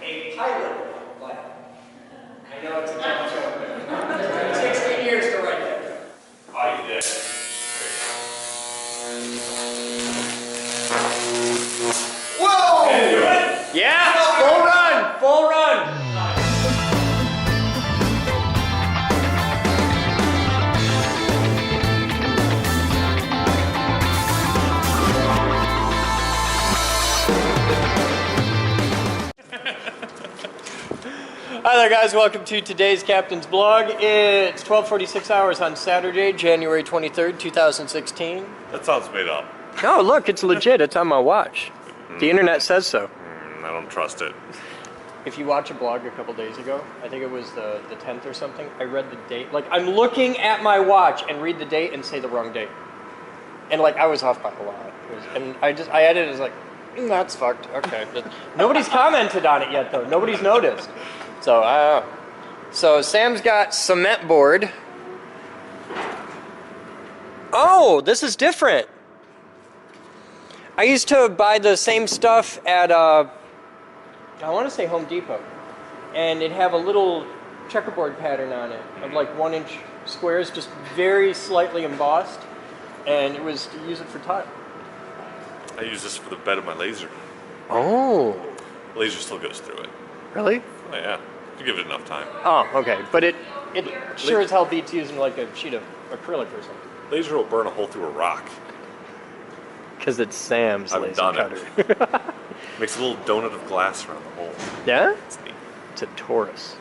a pilot light. I know it's a dumb joke. It takes 8 years to write that. Oh, you did. Whoa! Yeah, full run, full run. Hi there guys, welcome to today's Captain's Blog. It's 12:46 hours on Saturday, January 23rd, 2016. That sounds made up. Oh look, it's legit, it's on my watch. The internet says so. I don't trust it. If you watch a blog a couple days ago, I think it was the 10th or something, I read the date. Like, I'm looking at my watch and read the date and say the wrong date. And like, I was off by a lot. And I edited, it was like, that's fucked, okay. But nobody's commented on it yet though, nobody's noticed. So, so Sam's got cement board. Oh, this is different. I used to buy the same stuff at, I want to say Home Depot. And it'd have a little checkerboard pattern on it of like 1-inch squares, just very slightly embossed. And it was to use it for tile. I use this for the bed of my laser. Oh. Laser still goes through it. Really? Oh, yeah. You give it enough time. Oh, okay. But it sure as hell beats using like a sheet of acrylic or something. Laser will burn a hole through a rock. Because it's Sam's I've laser done cutter. it. Makes a little donut of glass around the hole. Yeah? It's neat. It's a Taurus.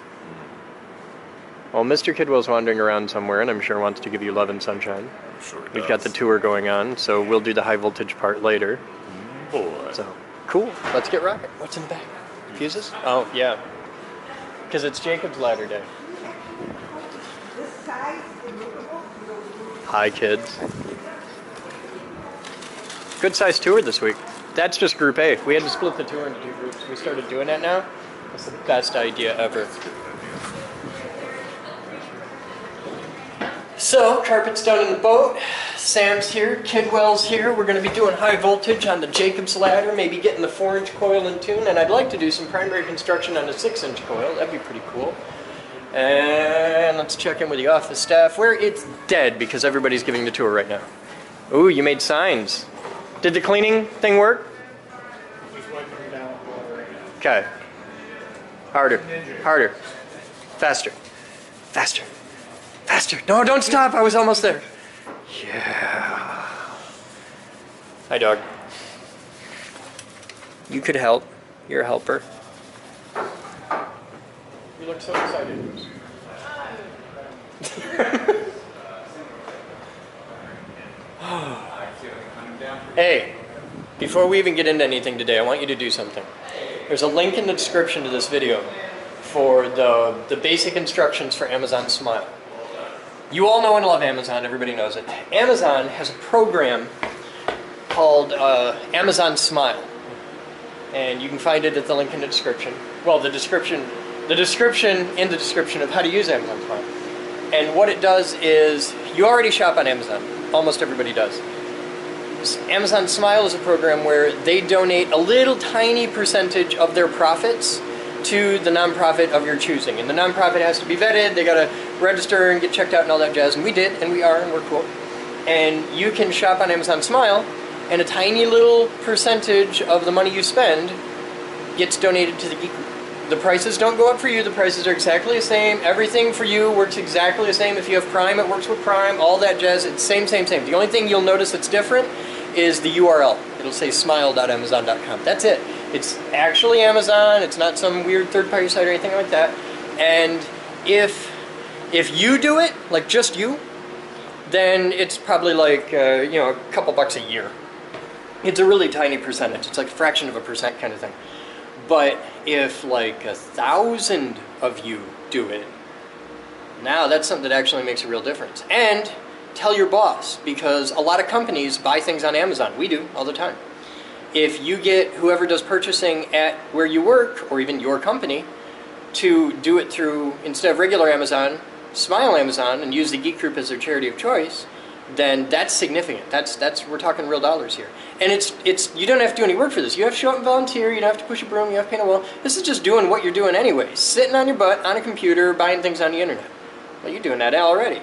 Well, Mr. Kidwell's wandering around somewhere, and I'm sure wants to give you love and sunshine. I'm sure it We've does. got the tour going on, so we'll do the high voltage part later. Boy. So, cool. Let's get rocking. What's in the back? Fuses? Oh, yeah. Because it's Jacob's ladder day. Hi, kids. Good sized tour this week. That's just Group A. We had to split the tour into 2 groups. We started doing that now. That's the best idea ever. So, carpet's down in the boat. Sam's here. Kidwell's here. We're going to be doing high voltage on the Jacob's ladder, maybe getting the 4-inch coil in tune, and I'd like to do some primary construction on a 6-inch coil. That'd be pretty cool. And let's check in with the office staff, where it's dead because everybody's giving the tour right now. Ooh, you made signs. Did the cleaning thing work? Just wiping them down with water right now. Okay. Harder. Harder. Faster. Faster. Faster. No, don't stop. I was almost there. Yeah. Hi, dog. You could help. You're a helper. You look so excited. Hey, before we even get into anything today, I want you to do something. There's a link in the description to this video for the basic instructions for Amazon Smile. You all know and love Amazon, everybody knows it. Amazon has a program called Amazon Smile. And you can find it at the link in the description. Well, the description in the description of how to use Amazon Smile. And what it does is, you already shop on Amazon. Almost everybody does. Amazon Smile is a program where they donate a little tiny percentage of their profits to the nonprofit of your choosing. And the nonprofit has to be vetted, they gotta register and get checked out and all that jazz, and we did, and we are, and we're cool. And you can shop on Amazon Smile, and a tiny little percentage of the money you spend gets donated to the Geek Group. The prices don't go up for you, the prices are exactly the same, everything for you works exactly the same. If you have Prime, it works with Prime, all that jazz, it's same. The only thing you'll notice that's different is the URL. It'll say smile.amazon.com. That's it. It's actually Amazon. It's not some weird third-party site or anything like that. And if you do it, like just you, then it's probably like a couple bucks a year. It's a really tiny percentage. It's like a fraction of a percent kind of thing. But if like 1,000 of you do it, now that's something that actually makes a real difference. And tell your boss, because a lot of companies buy things on Amazon. We do all the time. If you get whoever does purchasing at where you work, or even your company, to do it through, instead of regular Amazon, Smile Amazon, and use the Geek Group as their charity of choice, then that's significant. That's we're talking real dollars here. And it's you don't have to do any work for this. You have to show up and volunteer. You don't have to push a broom. You have to paint a wall. This is just doing what you're doing anyway. Sitting on your butt on a computer, buying things on the internet. Well, you're doing that already.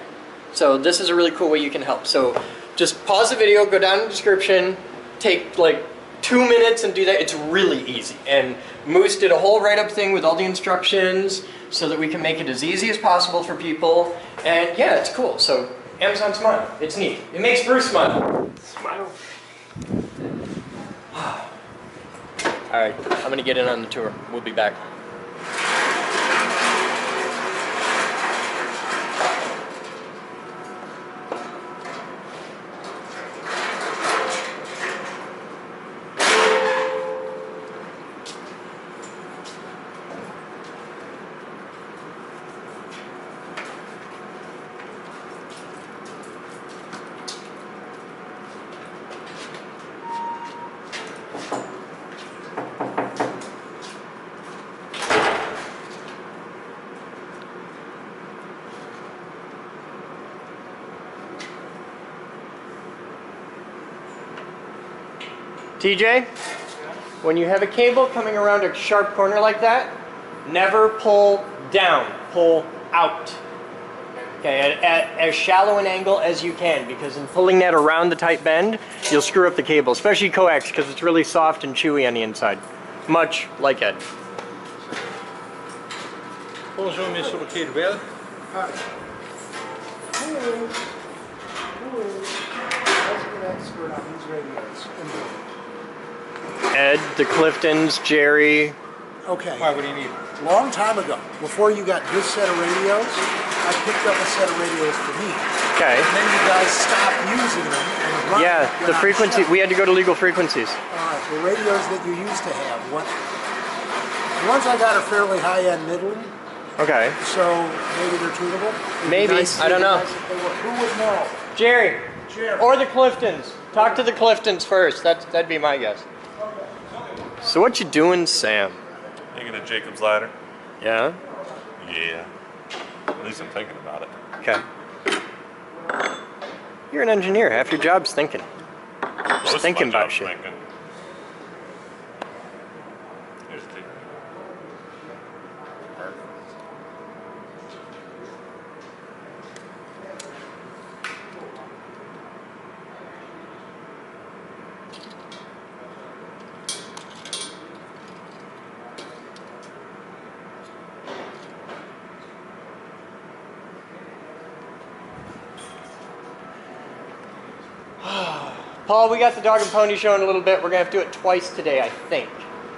So this is a really cool way you can help. So just pause the video, go down in the description, take like 2 minutes and do that. It's really easy. And Moose did a whole write-up thing with all the instructions so that we can make it as easy as possible for people. And yeah, it's cool. So Amazon Smile, it's neat. It makes Bruce smile. Smile. All right, I'm gonna get in on the tour. We'll be back. TJ, when you have a cable coming around a sharp corner like that, never pull down, pull out. Okay, at as shallow an angle as you can, because in pulling that around the tight bend, you'll screw up the cable, especially coax, because it's really soft and chewy on the inside. Much like it. Bonjour, Mr. Kidwell. Hi. Hello. Hello. That's an expert on these radios. Ed, the Cliftons, Jerry. Okay. Why, what do you need? Long time ago, before you got this set of radios, I picked up a set of radios for me. Okay. And then you guys stopped using them and running. Yeah, the frequency, we had to go to legal frequencies. Alright, the radios that you used to have, the ones I got are fairly high-end middling, Okay. so maybe they're tunable. It'd be Maybe, nice I don't if know. Who would know? Jerry. Jerry. Or the Cliftons. Talk to the Cliftons first. That'd be my guess. So what you doing, Sam? Hanging a Jacob's ladder? Yeah? Yeah. At least I'm thinking about it. Okay. You're an engineer. Half your job's thinking. Most Just of thinking my about job's shit. thinking. Here's the thing. Perfect. Paul, we got the dog and pony show in a little bit. We're going to have to do it twice today, I think.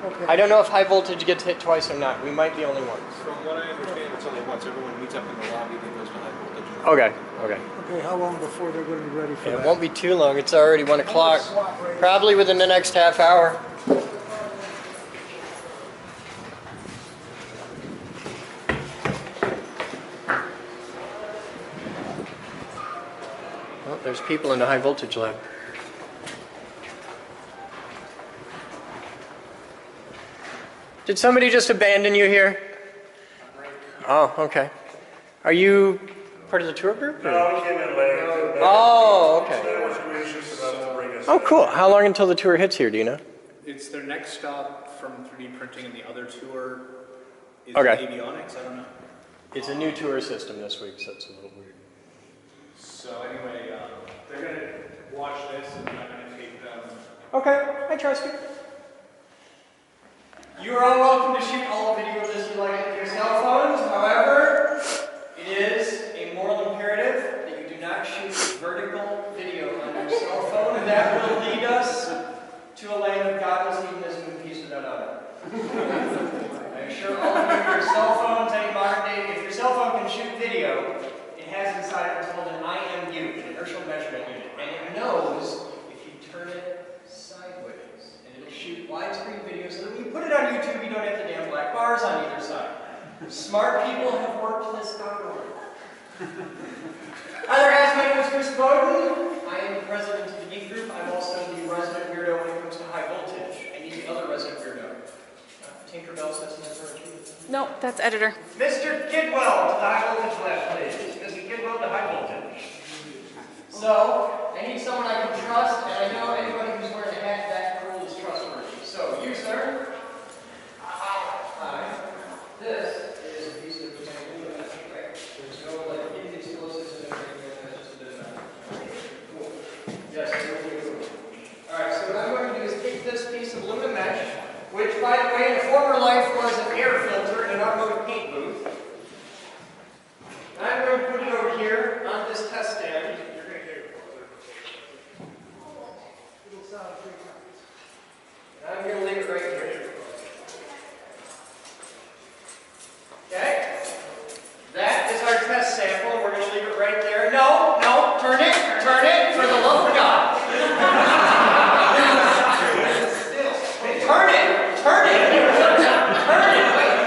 Okay. I don't know if high voltage gets hit twice or not. We might be only once. From what I understand, it's only once everyone meets up in the lobby that goes to high voltage. Okay, okay. Okay, how long before they're going to be ready for It that? won't be too long. It's already 1 o'clock. Probably within the next half hour. Well, there's people in the high voltage lab. Did somebody just abandon you here? Oh, okay. Are you part of the tour group? Or? No, we came in later. Oh, okay. There was issues about to bring us. Oh, cool. How long until the tour hits here, do you know? It's their next stop from 3D printing, and the other tour is Okay. avionics. I don't know. It's a new tour system this week, so it's a little weird. So anyway, they're gonna watch this, and I'm gonna take them. Okay, I trust you. You are all welcome to shoot all the videos as you like with your cell phones. However, it is a moral imperative that you do not shoot vertical video on your cell phone, and that will lead us to a land of godless hedonism and peace without honor. I'm sure all of you have your cell phones, any modern day, if your cell phone can shoot video, it has inside what's called an IMU, an inertial measurement unit, and it knows if you turn it sideways, and it'll shoot widescreen video so that when you put it on YouTube, you don't have the damn black bars on either side. Smart people have worked this out already. Hi there guys, my name is Chris Boden. I am the president of the Geek Group. I'm also the resident weirdo when it comes to high voltage. I need the other resident weirdo. Tinkerbell says never. No, that's editor. Mr. Kidwell to the high voltage lab, please. Mr. Kidwell to high voltage. So, I need someone I can trust, and I know anybody who's wearing a hat that cool is trustworthy. So, you, sir. Hi. This is a piece of aluminum, right? There's no like hidden explosives and everything. That's just a bit of that. Cool. Yes, really cool. Alright, so what I'm going to do is take this piece of aluminum mesh, which, by the way, in a former life was an air filter in an automotive paint booth. And I'm going to put it over here on this test stand. I'm going to leave it right here. Okay? That is our test sample. We're going to leave it right there. No, no, turn it, for the love of God. Turn it, turn it, wait.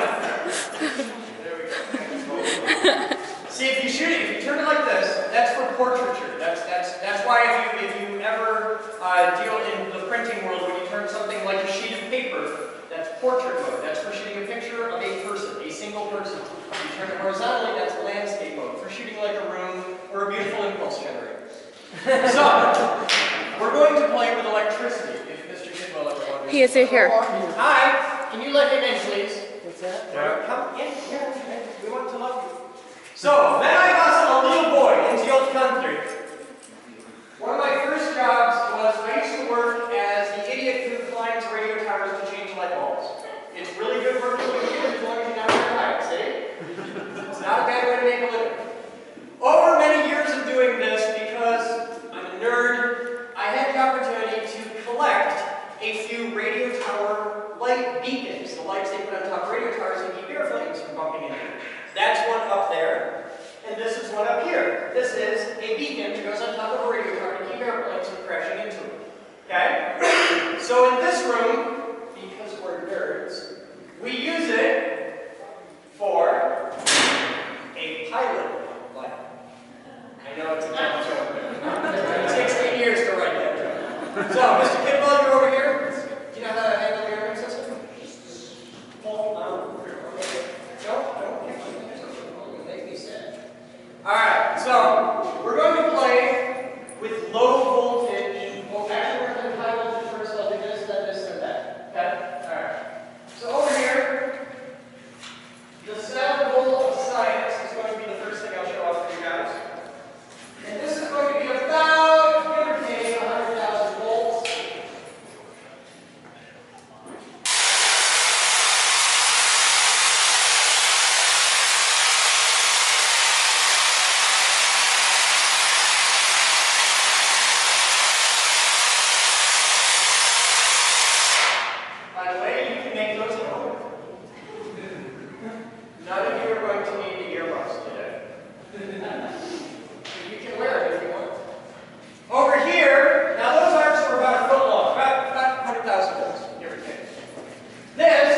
See, if you shoot it, if you turn it like this, that's for portraiture. That's why if you ever deal in the printing world, when you turn something like a sheet of paper, that's portrait mode. That's for shooting a picture of a person, a single person. If you turn it horizontally, that's landscape mode, for shooting like a room or a beautiful impulse generator. So, we're going to play with electricity, if Mr. Kidwell ever wonders. He is here. Hi, can you let him in, please? What's that? Come in, yeah, we want to love you. So, then I was a little boy in the old country. One of my first jobs was I used to work as the idiot who climbs radio towers to change light bulbs. It's really good work for you as long as you never retire, see? It's not a bad way to make a living. Over many years of doing this, because I'm a nerd, I had the opportunity to collect a few radio tower light beacons, the lights they put on top of radio towers to keep airplanes from bumping into them. That's one up there, and this is one up here. This is a beacon that goes on top of a radio tower to keep airplanes from crashing into it. Okay? So in this room, because we're nerds, we use it for a pilot light. I know it's a dumb joke. It takes 8 years to write that joke. So, Mr. Kidwell, you're over here. Do you know how to handle the airplane system? Alright, so we're going to play with low voltage. Well, actually, we're going to high voltage first. I'll do this, then that. Okay? Alright. So over here, the sound bowl of science is going to be the first thing I'll show off for you guys. And this is going to be about, give or take, 100,000 volts. By the way, you can make those at home. None of you are going to need earmuffs today. You can wear it if you want. Over here, now those arms are about a foot long, about 100,000 volts, give or take. This,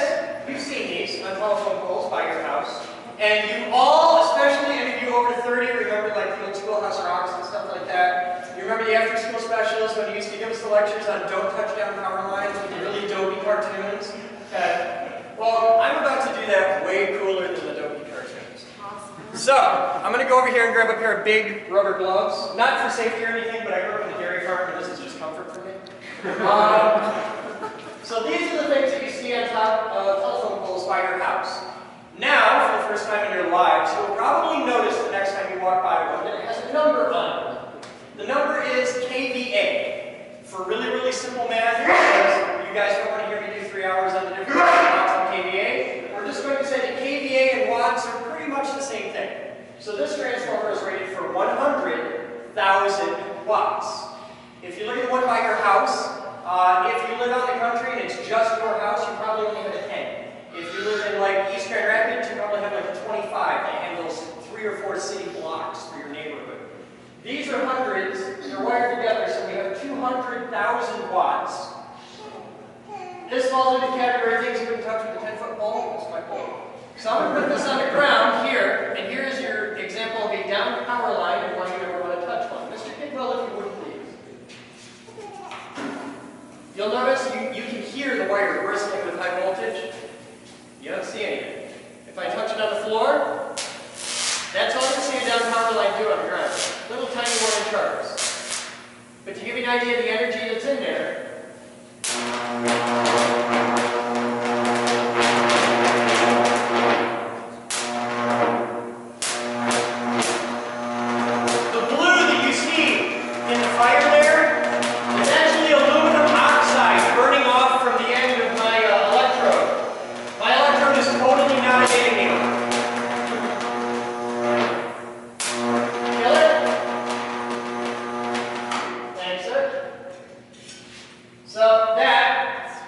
you've seen these on telephone poles by your house, and you all, especially any of you over 30, remember like the old Schoolhouse Rocks and stuff like that. You remember the after-school specials when you used to give us the lectures on don't touch down power lines with the really dopey cartoons? Okay. Well, I'm about to do that way cooler than the dopey cartoons. So, I'm going to go over here and grab a pair of big rubber gloves. Not for safety or anything, but I grew up in a dairy farm and this is just comfort for me. So these are the things that you see on top of telephone poles by your house. Now, for the first time in your lives, you'll probably notice the next time you walk by one that it has a number on it. The number is kVA. For really, really simple math, because you guys don't want to hear me do 3 hours on the difference between watts and kVA, we're just going to say that kVA and watts are pretty much the same thing. So this transformer is rated for 100,000 watts. If you look at the one by your house, if you live out in the country and it's just your house, you probably only have a 10. If you live in like East Grand Rapids, you probably have like a 25 that handles 3 or 4 city blocks for your neighborhood. These are hundreds, they're wired together, so we have 200,000 watts. This falls into the category of things you wouldn't touch with a 10-foot pole. That's my pole. So I'm going to put this on the ground here, and here is your example of a down power line and one you never want to touch one. Mr. Kidwell, if you would please. You'll notice you can hear the wire bristling with high voltage. You don't see anything. If I touch it on the floor, that's all you see a down power line do on the ground. Little tiny 1-inch arcs. idea of the energy that's in there. The blue that you see in the fire there is actually aluminum oxide burning off from the end of my electrode. My electrode is totally not emitting anymore. Kill it? Thanks, sir. So that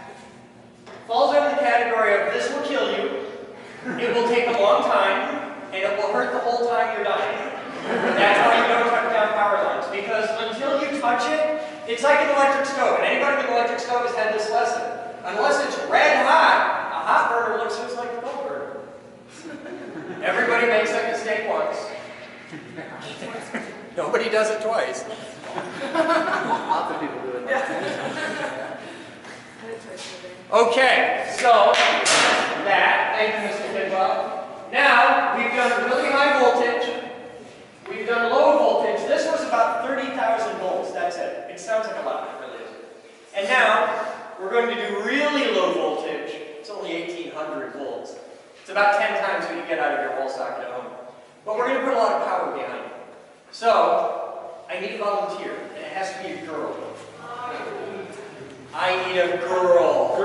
falls under the category of this will kill you, it will take a long time, and it will hurt the whole time you're dying. That's why you don't cut down power lines, because until you touch it, it's like an electric stove, and anybody with an electric stove has had this lesson. Unless it's red hot, a hot burner looks just like a cold burner. Everybody makes that mistake once. Nobody does it twice. Lots of people do it. Okay, so that, thank you, Mr. Bidwell. Now, we've done really high voltage. We've done low voltage. This was about 30,000 volts. That's it. It sounds like a lot, it really is. And now, we're going to do really low voltage. It's only 1,800 volts. It's about 10 times what you get out of your wall socket at home. But we're going to put a lot of power behind it. So, I need a volunteer. And it has to be a girl. I need a girl.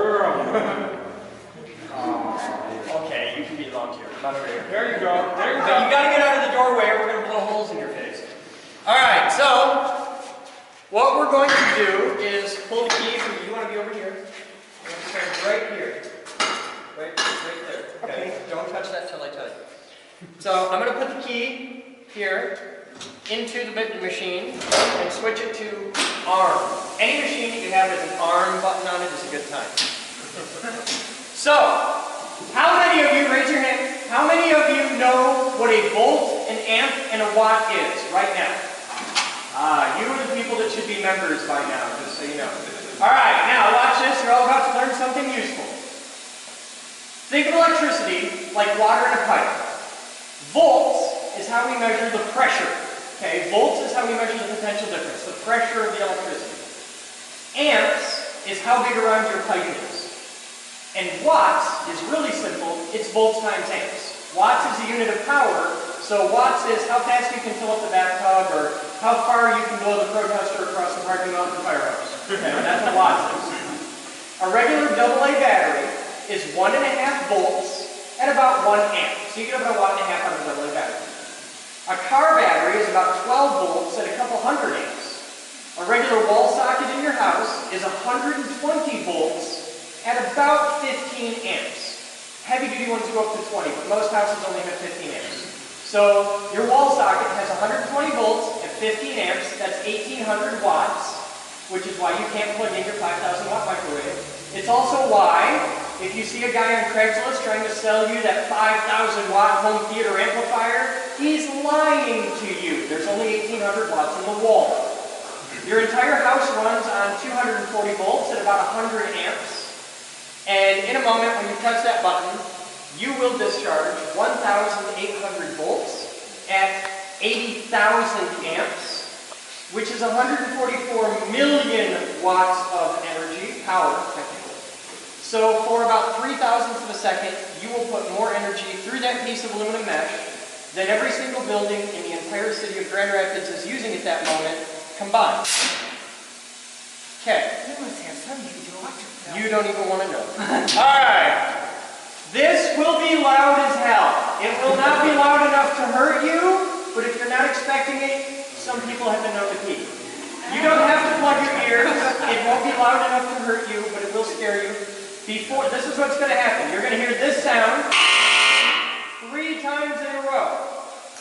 Okay, you can be the volunteer. Come on over here. There you go. There you But go. you gotta get out of the doorway or we're gonna blow holes in your face. Alright, so what we're going to do is pull the key from you wanna be over here. We're gonna stand right here. Right there. Okay. Don't touch that till I tell you. So I'm gonna put the key here into the bit machine and switch it to arm. Any machine that you have with an arm button on it is a good time. So, how many of you, raise your hand, how many of you know what a volt, an amp, and a watt is right now? You are the people that should be members by now, just so you know. Alright, now watch this, you're all about to learn something useful. Think of electricity like water in a pipe. Volts is how we measure the pressure. Okay, volts is how we measure the potential difference, the pressure of the electricity. Amps is how big around your pipe is. And watts is really simple, it's volts times amps. Watts is a unit of power, so watts is how fast you can fill up the bathtub or how far you can blow the protester across the parking lot of the firehouse. Okay, that's what watts is. A regular AA battery is 1.5 volts at about 1 amp. So you get about 1.5 out of a AA battery. A car battery is about 12 volts at a couple hundred amps. A regular wall socket in your house is 120 volts at about 15 amps. Heavy-duty ones go up to 20, but most houses only have 15 amps. So your wall socket has 120 volts at 15 amps. That's 1,800 watts, which is why you can't plug in your 5,000 watt microwave. It's also why, if you see a guy on Craigslist trying to sell you that 5,000 watt home theater amplifier, he's lying to you. There's only 1,800 watts in the wall. Your entire house runs on 240 volts at about 100 amps. And in a moment, when you press that button, you will discharge 1,800 volts at 80,000 amps, which is 144 million watts of energy, power, technically. So for about 3,000ths of a second, you will put more energy through that piece of aluminum mesh than every single building in the entire city of Grand Rapids is using at that moment combined. Okay. You don't even want to know. Alright. This will be loud as hell. It will not be loud enough to hurt you, but if you're not expecting it, some people have been known to pee. You don't have to plug your ears. It won't be loud enough to hurt you, but it will scare you. This is what's going to happen. You're going to hear this sound 3 times in a row.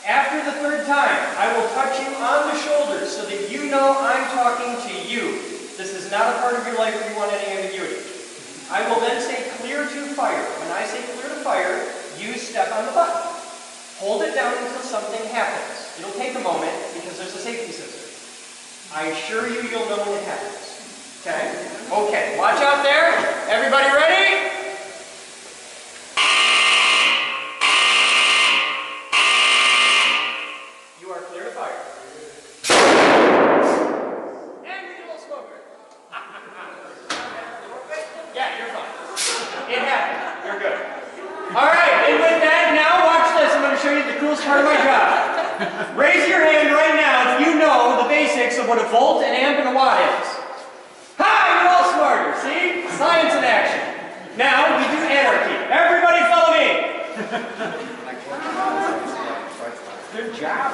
After the 3rd time, I will touch you on the shoulders so that you know I'm talking to you. This is not a part of your life where you want any ambiguity. I will then say clear to fire. When I say clear to fire, you step on the button. Hold it down until something happens. It'll take a moment because there's a safety system. I assure you you'll know when it happens. Okay? Okay, watch out there. Everybody ready? You are clear to fire. And we get a little smoke. simplest part of my job. Raise your hand right now if you know the basics of what a volt, an amp, and a watt is. Hi, you're all smarter, see? Science in action. Now, we do anarchy. Everybody follow me. Good job.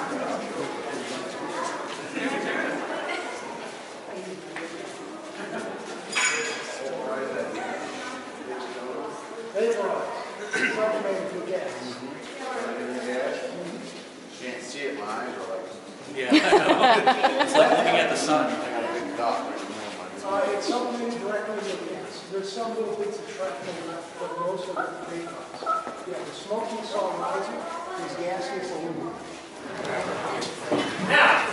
Can't see it, my eyes are like. Yeah, I know. It's like looking at the sun. I got a big dot. It's something directly with gas. There's some little bits of shrapnel left, but most of it big ones. Yeah, the smoke you saw rising is gaseous aluminum. Now,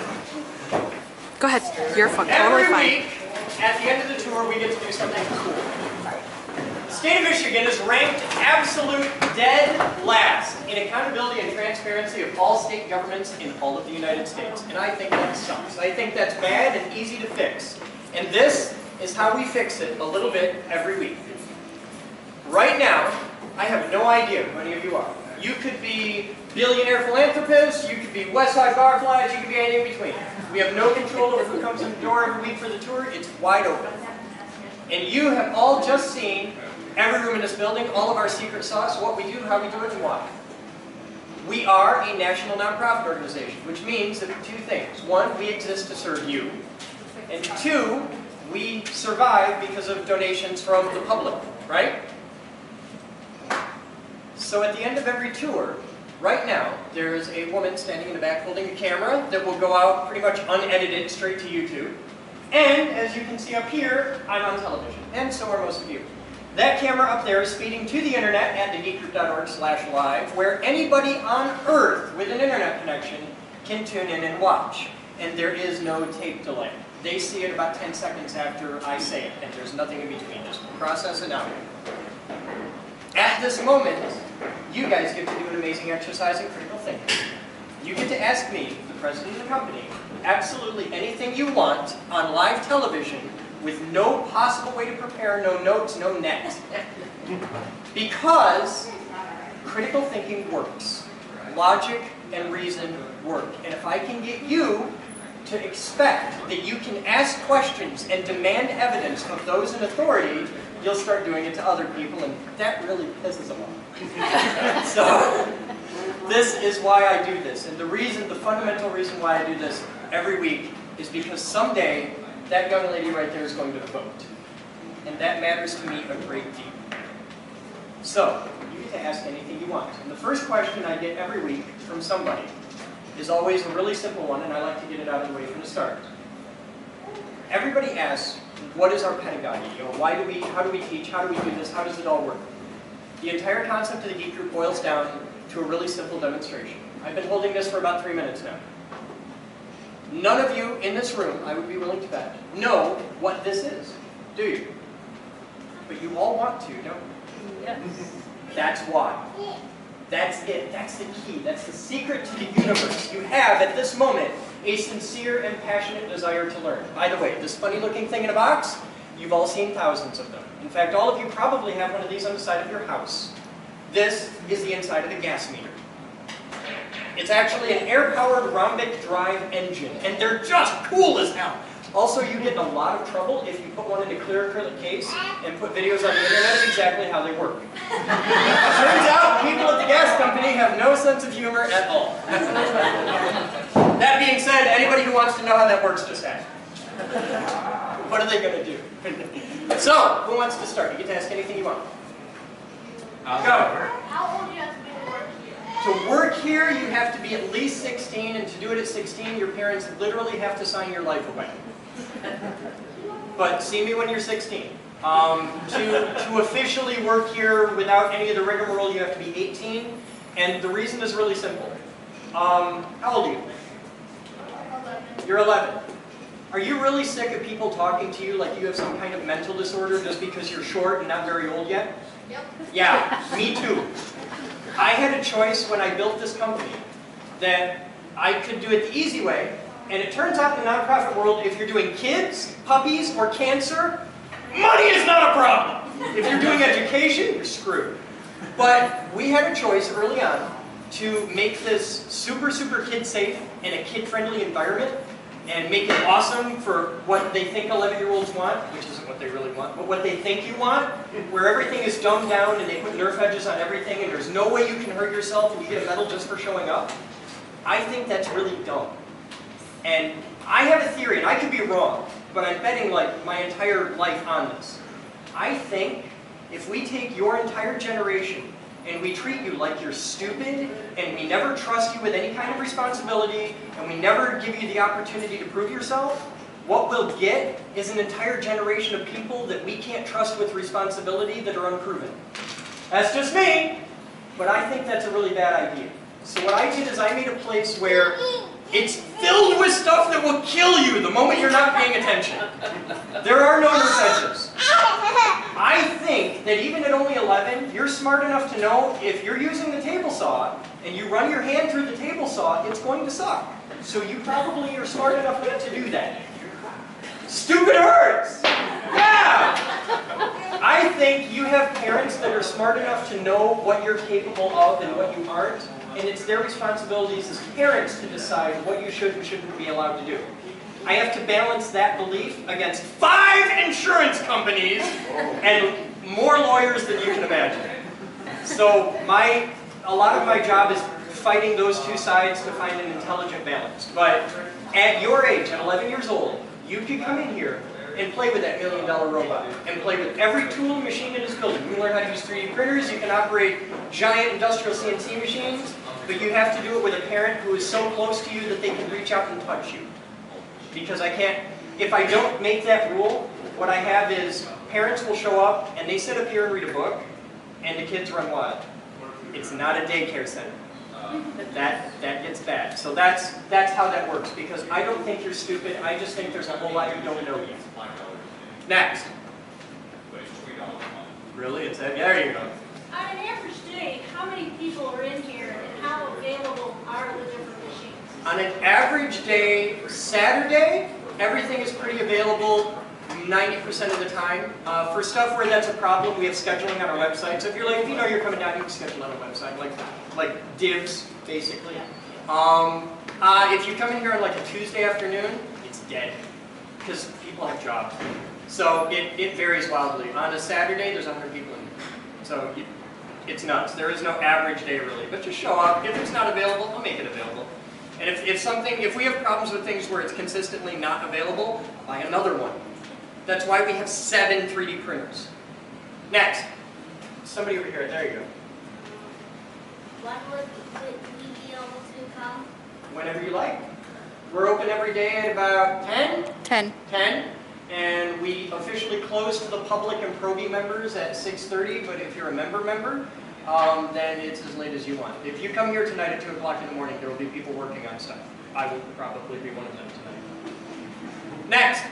Go ahead. You're totally every fine. week, at the end of the tour, we get to do something cool. The state of Michigan is ranked absolute dead last in accountability and transparency of all state governments in all of the United States. And I think that sucks. I think that's bad and easy to fix. And this is how we fix it a little bit every week. Right now, I have no idea who any of you are. You could be billionaire philanthropists, you could be West Side Barflies, you could be anything in between. We have no control over who comes in the door every week for the tour. It's wide open. And you have all just seen every room in this building, all of our secret sauce, what we do, how we do it, and why. We are a national nonprofit organization, which means that two things. One, we exist to serve you. And two, we survive because of donations from the public, right? So at the end of every tour, right now, there's a woman standing in the back holding a camera that will go out pretty much unedited straight to YouTube. And as you can see up here, I'm on television, and so are most of you. That camera up there is feeding to the internet at thegeekgroup.org/live, where anybody on Earth with an internet connection can tune in and watch. And there is no tape delay. They see it about 10 seconds after I say it, and there's nothing in between. Just process it out. At this moment, you guys get to do an amazing exercise in critical thinking. You get to ask me, the president of the company, absolutely anything you want on live television with no possible way to prepare, no notes, no net. Because critical thinking works. Logic and reason work. And if I can get you to expect that you can ask questions and demand evidence of those in authority, you'll start doing it to other people, and that really pisses them off. So, this is why I do this. And the fundamental reason why I do this every week is because someday, that young lady right there is going to vote. And that matters to me a great deal. So, you get to ask anything you want. And the first question I get every week from somebody is always a really simple one, and I like to get it out of the way from the start. Everybody asks, what is our pedagogy? You know, how do we teach? How do we do this? How does it all work? The entire concept of the Geek Group boils down to a really simple demonstration. I've been holding this for about 3 minutes now. None of you in this room, I would be willing to bet, know what this is, do you? But you all want to, don't you? Yes. That's why. That's it. That's the key. That's the secret to the universe. You have, at this moment, a sincere and passionate desire to learn. By the way, this funny-looking thing in a box, you've all seen thousands of them. In fact, all of you probably have one of these on the side of your house. This is the inside of the gas meter. It's actually an air-powered rhombic drive engine, and they're just cool as hell. Also, you get in a lot of trouble if you put one in a clear acrylic case and put videos on the internet of exactly how they work. Turns out people at the gas company have no sense of humor at all. That being said, anybody who wants to know how that works, just ask. What are they going to do? So, who wants to start? You get to ask anything you want. Go. How old do you have to be to work here? To work here, you have to be at least 16, and to do it at 16, your parents literally have to sign your life away. But see me when you're 16. To officially work here without any of the rigmarole, you have to be 18, and the reason is really simple. How old are you? 11. You're 11. Are you really sick of people talking to you like you have some kind of mental disorder just because you're short and not very old yet? Yep. Yeah, me too. I had a choice when I built this company that I could do it the easy way, and it turns out in the nonprofit world, if you're doing kids, puppies, or cancer, money is not a problem. If you're doing education, you're screwed. But we had a choice early on to make this super, super kid safe and a kid friendly environment and make it awesome for what they think 11-year-olds want, which isn't what they really want, but what they think you want, where everything is dumbed down and they put Nerf edges on everything and there's no way you can hurt yourself and you get a medal just for showing up, I think that's really dumb. And I have a theory, and I could be wrong, but I'm betting like my entire life on this. I think if we take your entire generation and we treat you like you're stupid, and we never trust you with any kind of responsibility, and we never give you the opportunity to prove yourself, what we'll get is an entire generation of people that we can't trust with responsibility that are unproven. That's just me, but I think that's a really bad idea. So what I did is I made a place where it's filled with stuff that will kill you the moment you're not paying attention. There are no Nerf edges. I think that even at only 11, you're smart enough to know if you're using the table saw and you run your hand through the table saw, it's going to suck. So you probably are smart enough not to do that. Stupid hurts! Yeah! I think you have parents that are smart enough to know what you're capable of and what you aren't, and it's their responsibilities as parents to decide what you should and shouldn't be allowed to do. I have to balance that belief against 5 insurance companies and more lawyers than you can imagine. So a lot of my job is fighting those two sides to find an intelligent balance. But at your age, at 11 years old, you could come in here and play with that $1 million robot and play with every tool and machine in this building. You can learn how to use 3D printers, you can operate giant industrial CNC machines, but you have to do it with a parent who is so close to you that they can reach out and touch you. Because I can't, if I don't make that rule, what I have is parents will show up and they sit up here and read a book and the kids run wild. It's not a daycare center. That gets bad. So that's how that works, because I don't think you're stupid, I just think there's a whole lot you don't know yet. Next. Really? It's that? There you go. On an average day, how many people are in here and how available are the different machines? On an average day, Saturday, everything is pretty available 90% of the time. For stuff where that's a problem, we have scheduling on our website. So if you know you're coming down, you can schedule on our website, like divs, basically. If you come in here on like a Tuesday afternoon, it's dead, because people have jobs. So it varies wildly. On a Saturday, there's 100 people in here. So it's nuts. There is no average day really, but just show up. If it's not available, I'll make it available. And if we have problems with things where it's consistently not available, I'll buy another one. That's why we have 7 3D printers. Next. Somebody over here. There you go. When would we be able to come? Whenever you like. We're open every day at about 10? 10. 10. And we officially close to the public and Proby members at 6:30, but if you're a member, then it's as late as you want. If you come here tonight at 2 o'clock in the morning, there will be people working on stuff. I will probably be one of them tonight. Next.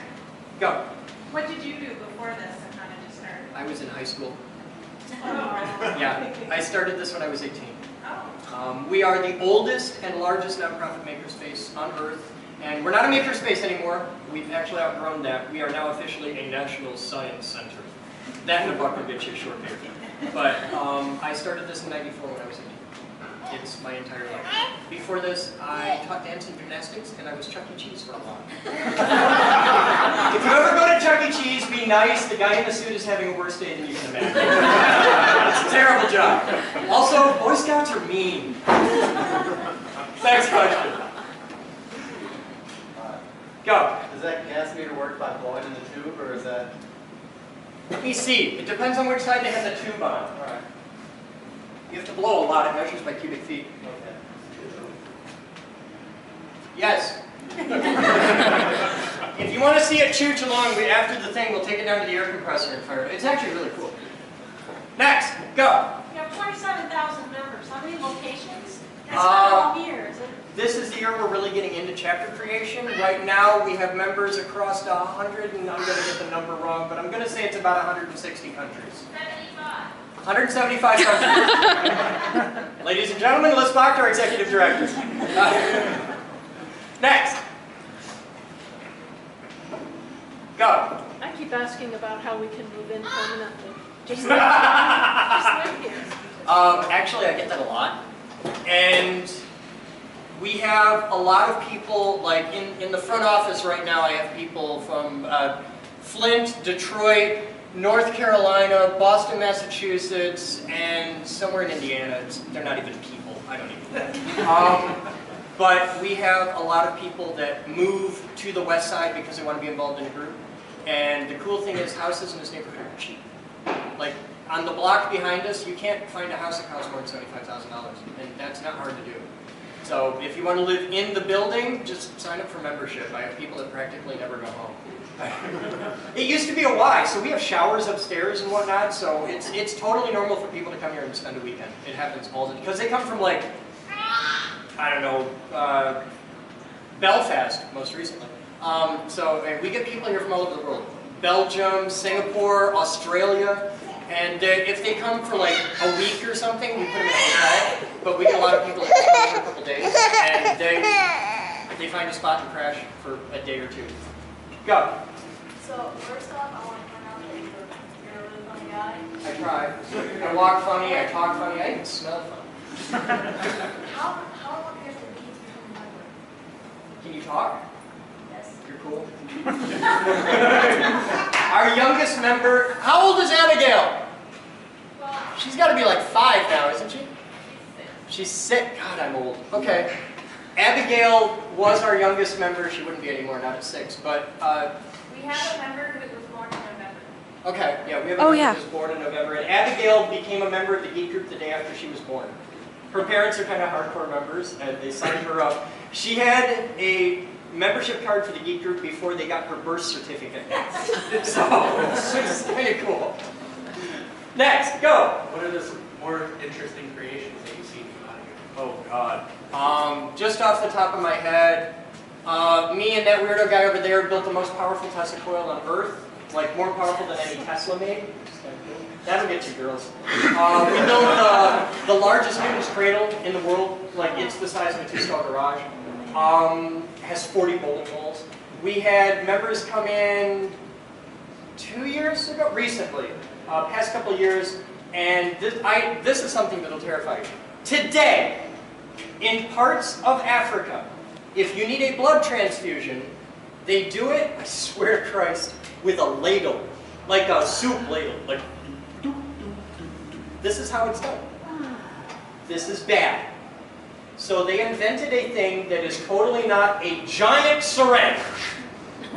Go. What did you do before this and how did you start? I was in high school. Oh. Yeah, I started this when I was 18. Oh. We are the oldest and largest nonprofit makerspace on Earth, and we're not a makerspace anymore. We've actually outgrown that. We are now officially a national science center. That and a buck will get you a short page. But I started this in '94 when I was 18. It's my entire life. Before this, I taught dance and gymnastics, and I was Chuck E. Cheese for a while. If you ever go to Chuck E. Cheese, be nice. The guy in the suit is having a worse day than you can imagine. It's a terrible job. Also, Boy Scouts are mean. Next question. Go. Does that gas meter work by blowing in the tube, or is that? Let me see. It depends on which side they have the tube on. All right. You have to blow a lot. It measures by cubic feet. Okay. Yes. If you want to see it chooch along, after the thing, we'll take it down to the air compressor and fire it. It's actually really cool. Next, go. You have 27,000 members. How many locations? That's not all here, is it? This is the year we're really getting into chapter creation. Right now, we have members across 100, and I'm going to get the number wrong, but I'm going to say it's about 160 countries. 75. 175 countries. Ladies and gentlemen, let's talk to our executive director. Next. Go. I keep asking about how we can move in permanently. Just live here. Actually, I get that a lot. And we have a lot of people, like in the front office right now, I have people from Flint, Detroit, North Carolina, Boston, Massachusetts, and somewhere in Indiana. They're not even people. I don't even know. But we have a lot of people that move to the west side because they want to be involved in a group. And the cool thing is houses in this neighborhood are cheap. Like on the block behind us, you can't find a house that costs more than $75,000. And that's not hard to do. So if you want to live in the building, just sign up for membership. I have people that practically never go home. It used to be a Y, so we have showers upstairs and whatnot, so it's totally normal for people to come here and spend a weekend. It happens all the time. Because they come from like, I don't know, Belfast, most recently. So we get people here from all over the world. Belgium, Singapore, Australia. And if they come for like a week or something, we put them in a hotel. But we get a lot of people that come for a couple days, and they find a spot and crash for a day or two. Go. So first off, I want to point out that you're a really funny guy. I try. I walk funny, I talk funny, I even smell funny. How long have you been to become a member? Can you talk? Yes. You're cool. Our youngest member, how old is Abigail? Well, She's got to be like 5 now, isn't she? She's 6. God, I'm old. Okay. Abigail was our youngest member. She wouldn't be anymore, not at 6. But we have a member who was born in November. okay, yeah, we have a member who was born in November. And Abigail became a member of the geek group the day after she was born. Her parents are kind of hardcore members, and they signed her up. She had a membership card for the geek group before they got her birth certificate. So it's kind of cool. Next, go. What are the more interesting creations that you've seen come out of here? Oh God. Just off the top of my head, me and that weirdo guy over there built the most powerful Tesla coil on Earth, like more powerful than any Tesla made. That'll get you, girls. We built the largest Newton's cradle in the world. Like it's the size of a 2-stall garage. Has 40 bowling balls. We had members come in 2 years ago, recently, past couple of years, and this is something that'll terrify you. Today, in parts of Africa, if you need a blood transfusion, they do it, I swear to Christ, with a ladle, like a soup ladle, like. This is how it's done. This is bad. So they invented a thing that is totally not a giant syringe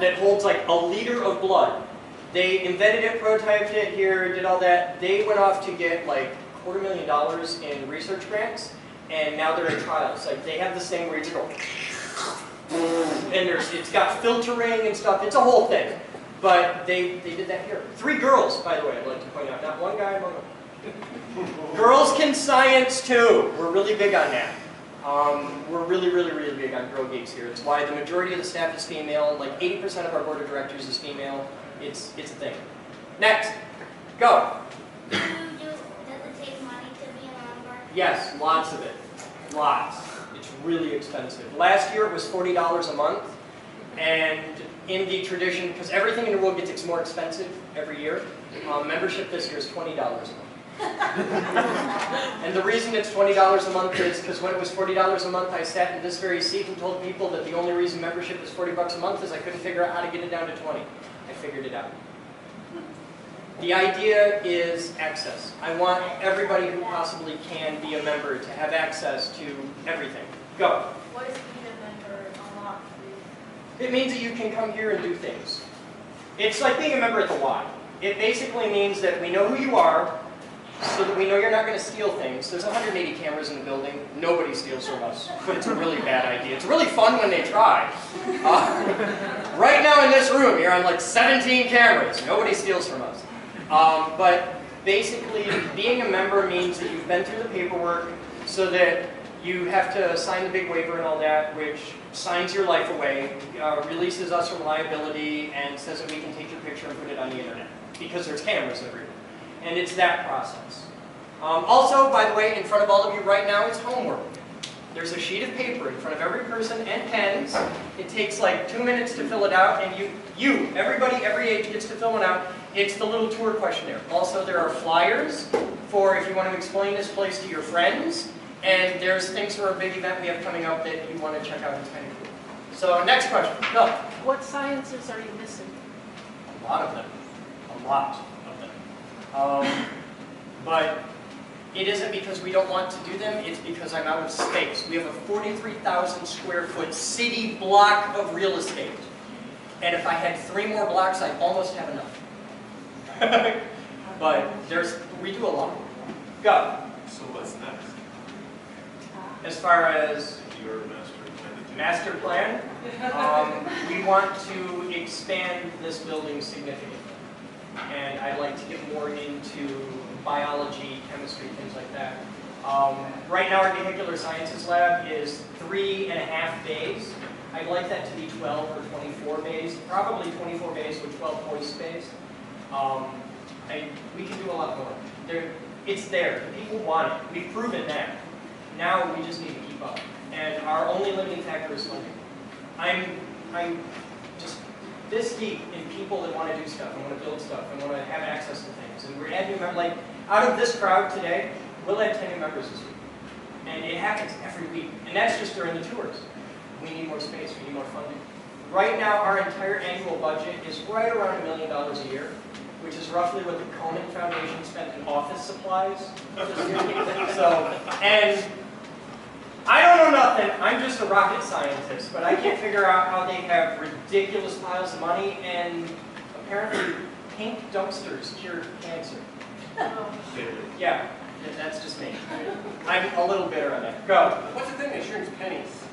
that holds like a liter of blood. They invented it, prototyped it here, did all that. They went off to get like $250,000 in research grants, and now they're in trials. Like they have this thing where you just go, and it's got filtering and stuff. It's a whole thing. But they did that here. 3 girls, by the way, I'd like to point out. Not one guy among them. Girls can science too. We're really big on that. We're really, really, really big on Girl Geeks here. It's why the majority of the staff is female. Like 80% of our board of directors is female. It's a thing. Next, go. Does it take money to be a member? Yes, lots of it. Lots. It's really expensive. Last year it was $40 a month. And in the tradition, because everything in the world gets more expensive every year, membership this year is $20 a month. And the reason it's $20 a month is because when it was $40 a month, I sat in this very seat and told people that the only reason membership is $40 a month is I couldn't figure out how to get it down to 20. I figured it out. The idea is access. I want everybody who possibly can be a member to have access to everything. Go. What does being a member unlock for you? It means that you can come here and do things. It's like being a member at the Y. It basically means that we know who you are, so that we know you're not going to steal things. There's 180 cameras in the building. Nobody steals from us, but it's a really bad idea. It's really fun when they try. Right now in this room, you're on like 17 cameras. Nobody steals from us. But basically, being a member means that you've been through the paperwork so that you have to sign the big waiver and all that, which signs your life away, releases us from liability, and says that we can take your picture and put it on the internet, because there's cameras everywhere. And it's that process. Also, by the way, in front of all of you right now is homework. There's a sheet of paper in front of every person and pens. It takes like 2 minutes to fill it out, and everybody, every age gets to fill one out. It's the little tour questionnaire. Also, there are flyers for if you want to explain this place to your friends. And there's things for a big event we have coming up that you want to check out. It's kind of cool. So next question. No. What sciences are you missing? A lot of them. A lot of them. But it isn't because we don't want to do them, it's because I'm out of space. We have a 43,000 square foot city block of real estate. And if I had 3 more blocks, I'd almost have enough. But we do a lot. Go. So what's next? As far as Your master plan, we want to expand this building significantly. And I'd like to get more into biology, chemistry, things like that. Right now our vehicular sciences lab is 3.5 bays. I'd like that to be 12 or 24 bays, probably 24 bays with 12 hoist bays. We can do a lot more. It's there. The people want it. We've proven that. Now we just need to keep up. And our only limiting factor is funding. I'm just this deep in people that want to do stuff, and want to build stuff, and want to have access to things. And we're adding new members. Like, out of this crowd today, we'll add 10 new members this week. And it happens every week. And that's just during the tours. We need more space. We need more funding. Right now, our entire annual budget is right around $1 million a year, which is roughly what the Conan Foundation spent in office supplies. So, and I don't know nothing. I'm just a rocket scientist, but I can't figure out how they have ridiculous piles of money and apparently pink dumpsters cure cancer. Yeah, that's just me. I'm a little bitter on that. Go. What's the thing that shrinks pennies?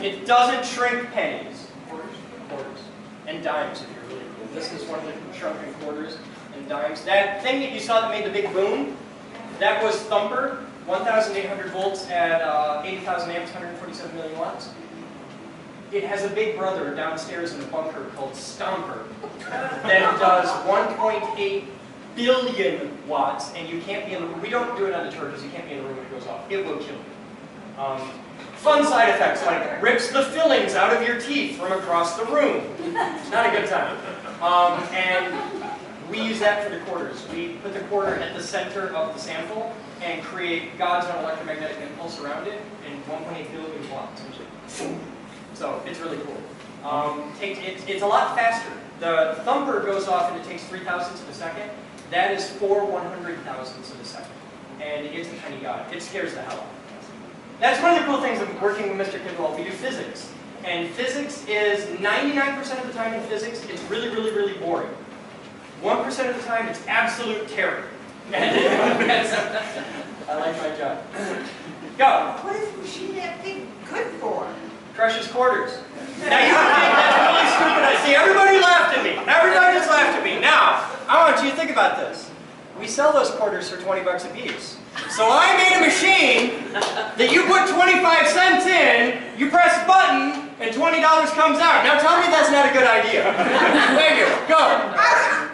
It doesn't shrink pennies. Quarters. And dimes, if you're really cool. This is one of the shrunken quarters and dimes. That thing that you saw that made the big boom, that was Thumper. 1,800 volts at 80,000 amps, 147 million watts. It has a big brother downstairs in a bunker called Stomper that does 1.8 billion watts, and you can't be in the room. We don't do it on the tour because you can't be in the room when it goes off. It will kill you. Fun side effects like rips the fillings out of your teeth from across the room. It's not a good time. And we use that for the quarters. We put the quarter at the center of the sample and create God's own electromagnetic impulse around it in 1.8 billion watts. So it's really cool. It's a lot faster. The Thumper goes off and it takes 3 thousandths of a second. That is 4 100,000ths of a second. And it's a tiny God. It scares the hell out of me. That's one of the cool things of working with Mr. Kidwell. We do physics. And physics is 99% of the time in physics, it's really, really, really boring. 1% of the time, it's absolute terror. I like my job. Go. What is the machine that big good for? Crushes quarters. Now you would think that's really stupid. I see everybody laughed at me. Everybody just laughed at me. Now, I want you to think about this. We sell those quarters for 20 bucks a piece. So I made a machine that you put 25 cents in, you press a button, and $20 comes out. Now tell me that's not a good idea. Thank you. Go.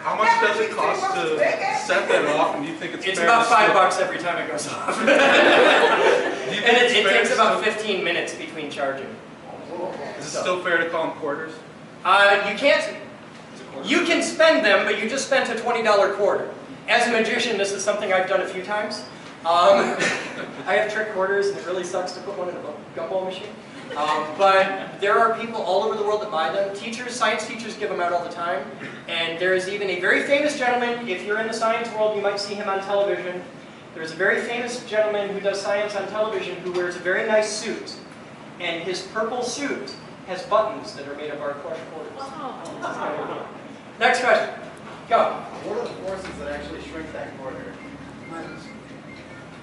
How much does it cost to set that off, and do you think it's It's fair about to $5 still- every time it goes off. Do you think And it's it fair takes to about still- 15 minutes between charging. Is it still fair to call them quarters? You can't. You can spend them, but you just spent a $20 quarter. As a magician, this is something I've done a few times. I have trick quarters, and it really sucks to put one in a gumball machine. But there are people all over the world that buy them. Teachers, science teachers give them out all the time. And there is even a very famous gentleman, if you're in the science world, you might see him on television. There's a very famous gentleman who does science on television who wears a very nice suit. And his purple suit has buttons that are made of our crushed quarters. Next question. Go. What are the forces that actually shrink that quarter?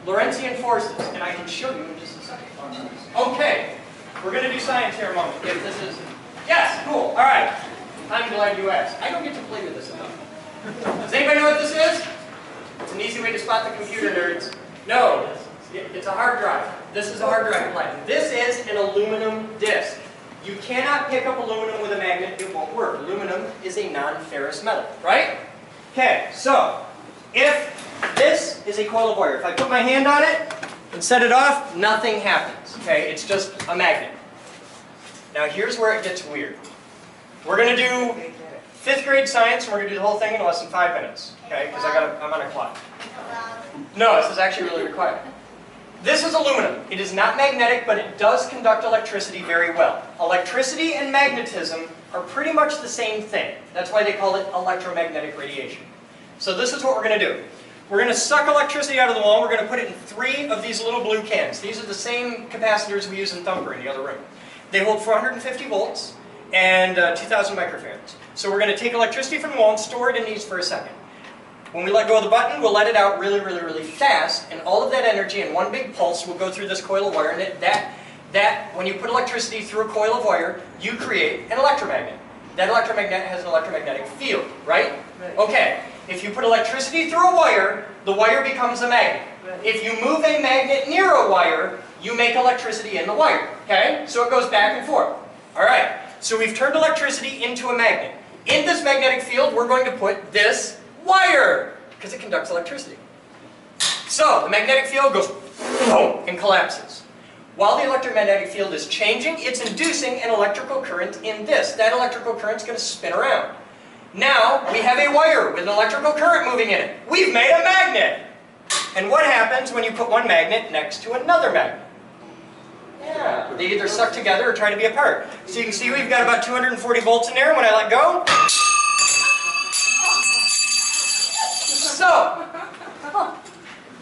Lorentzian forces, and I can show you in just a second. Okay, we're going to do science here a moment. If this is, yes, cool, all right. I'm glad you asked. I don't get to play with this enough. Does anybody know what this is? It's an easy way to spot the computer nerds. No, it's a hard drive. This is a hard drive implant. This is an aluminum disc. You cannot pick up aluminum with a magnet, it won't work. Aluminum is a non-ferrous metal, right? Okay, so if this is a coil of wire, if I put my hand on it and set it off, nothing happens, okay? It's just a magnet. Now here's where it gets weird. We're going to do 5th grade science, and we're going to do the whole thing in less than 5 minutes, okay? Because I'm on a clock. No, this is actually really required. This is aluminum. It is not magnetic, but it does conduct electricity very well. Electricity and magnetism are pretty much the same thing. That's why they call it electromagnetic radiation. So this is what we're going to do. We're going to suck electricity out of the wall. We're going to put it in 3 of these little blue cans. These are the same capacitors we use in Thumper in the other room. They hold 450 volts and 2,000 microfarads. So we're going to take electricity from the wall and store it in these for a second. When we let go of the button, we'll let it out really, really, really fast, and all of that energy in one big pulse will go through this coil of wire, and when you put electricity through a coil of wire, you create an electromagnet. That electromagnet has an electromagnetic field, right? Okay, if you put electricity through a wire, the wire becomes a magnet. If you move a magnet near a wire, you make electricity in the wire, okay? So it goes back and forth. All right, so we've turned electricity into a magnet. In this magnetic field, we're going to put this wire, because it conducts electricity. So, the magnetic field goes boom and collapses. While the electromagnetic field is changing, it's inducing an electrical current in this. That electrical current is going to spin around. Now, we have a wire with an electrical current moving in it. We've made a magnet! And what happens when you put one magnet next to another magnet? Yeah, they either suck together or try to be apart. So you can see we've got about 240 volts in there. When I let go, so,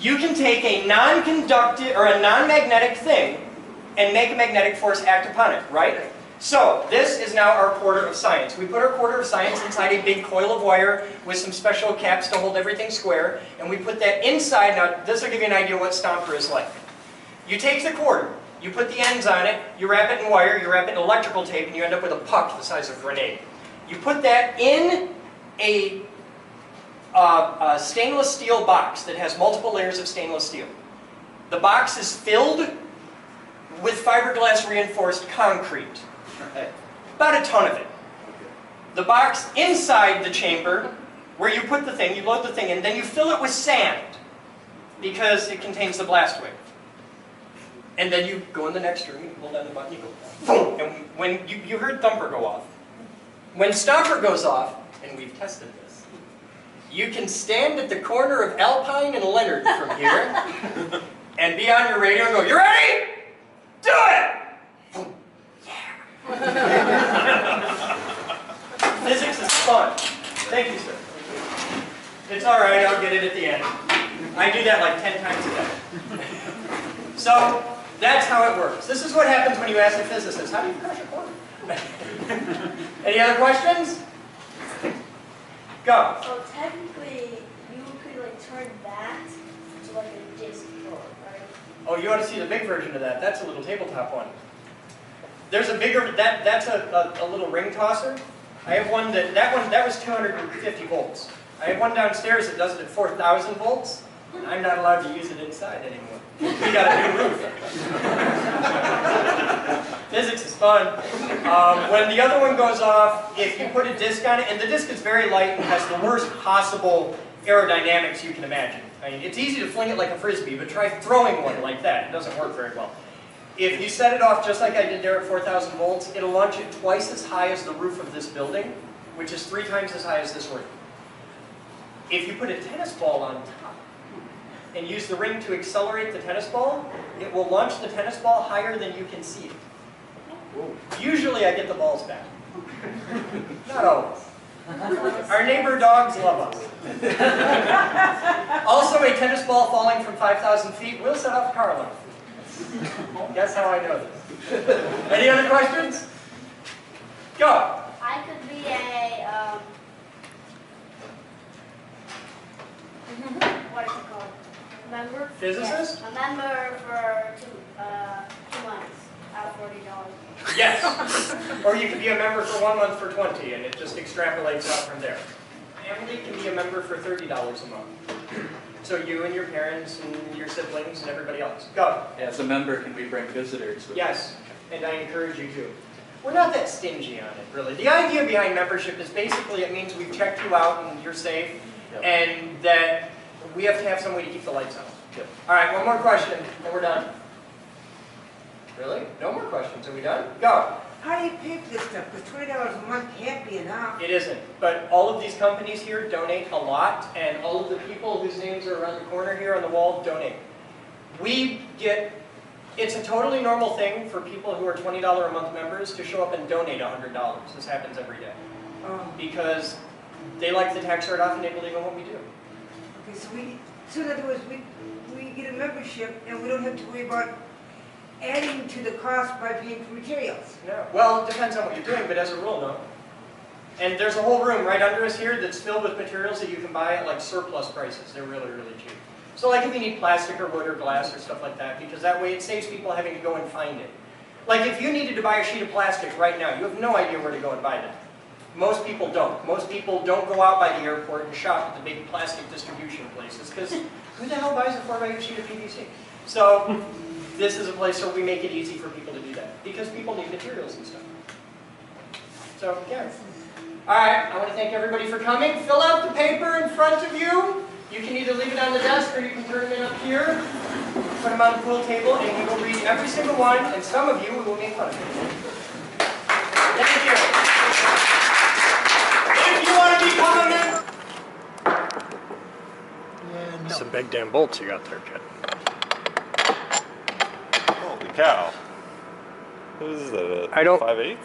you can take a non-conductive or a non-magnetic thing and make a magnetic force act upon it, right? So, this is now our quarter of science. We put our quarter of science inside a big coil of wire with some special caps to hold everything square, and we put that inside. Now, this will give you an idea what Stomper is like. You take the quarter, you put the ends on it, you wrap it in wire, you wrap it in electrical tape, and you end up with a puck the size of a grenade. You put that in a stainless steel box that has multiple layers of stainless steel. The box is filled with fiberglass reinforced concrete. About a ton of it. The box inside the chamber, where you put the thing, you load the thing in, then you fill it with sand, because it contains the blast wave. And then you go in the next room, you pull down the button, you go boom, and when you heard Thumper go off. When Stomper goes off, and we've tested this, you can stand at the corner of Alpine and Leonard from here, and be on your radio and go, "You ready? Do it!" Boom. Yeah. Physics is fun. Thank you, sir. It's all right, I'll get it at the end. I do that like 10 times a day. So, that's how it works. This is what happens when you ask a physicist, how do you crush a quarter? Any other questions? Go. So technically, you could like turn that to like a disc board, right? Oh, you want to see the big version of that? That's a little tabletop one. There's a bigger, that's a little ring tosser. I have one that was 250 volts. I have one downstairs that does it at 4,000 volts. I'm not allowed to use it inside anymore. We got a new roof. Physics is fun. When the other one goes off, if you put a disc on it, and the disc is very light and has the worst possible aerodynamics you can imagine. I mean, it's easy to fling it like a frisbee, but try throwing one like that. It doesn't work very well. If you set it off just like I did there at 4,000 volts, it'll launch it twice as high as the roof of this building, which is 3 times as high as this room. If you put a tennis ball on top and use the ring to accelerate the tennis ball, it will launch the tennis ball higher than you can see it. Usually I get the balls back. Not always. Our neighbor dogs love us. Also, a tennis ball falling from 5,000 feet will set off a car alarm. Guess how I know this. Any other questions? Go. I could be a, what is it called? Member? Physicist? Yes, a member for 2 months out of $40. Yes. Or you could be a member for 1 month for 20, and it just extrapolates out from there. Family can be a member for $30 a month. So you and your parents and your siblings and everybody else. Go. As a member, can we bring visitors? Yes, and I encourage you to. We're not that stingy on it, really. The idea behind membership is basically it means we've checked you out and you're safe, and that we have to have some way to keep the lights on. Yep. All right, one more question, and we're done. Really? No more questions. Are we done? Go. How do you pay for this stuff? Because $20 a month can't be enough. It isn't, but all of these companies here donate a lot, and all of the people whose names are around the corner here on the wall donate. we get, it's a totally normal thing for people who are $20 a month members to show up and donate $100. This happens every day. Because they like the tax write-off and they believe in what we do. Okay, so in other words, we get a membership and we don't have to worry about adding to the cost by paying for materials. No. Well, it depends on what you're doing, but as a rule, no. And there's a whole room right under us here that's filled with materials that you can buy at like surplus prices. They're really, really cheap. So like if you need plastic or wood or glass or stuff like that, because that way it saves people having to go and find it. Like if you needed to buy a sheet of plastic right now, you have no idea where to go and buy that. Most people don't. Most people don't go out by the airport and shop at the big plastic distribution places, because who the hell buys a 4x8 sheet of PVC? So this is a place where we make it easy for people to do that, because people need materials and stuff. So, yeah. All right, I want to thank everybody for coming. Fill out the paper in front of you. You can either leave it on the desk or you can turn them in up here, put them on the pool table, and we will read every single one, and some of you we will make fun of. Thank you. If you want to become a member... Some big damn bolts you got there, kid. Holy cow. What is that, I don't- 5/8?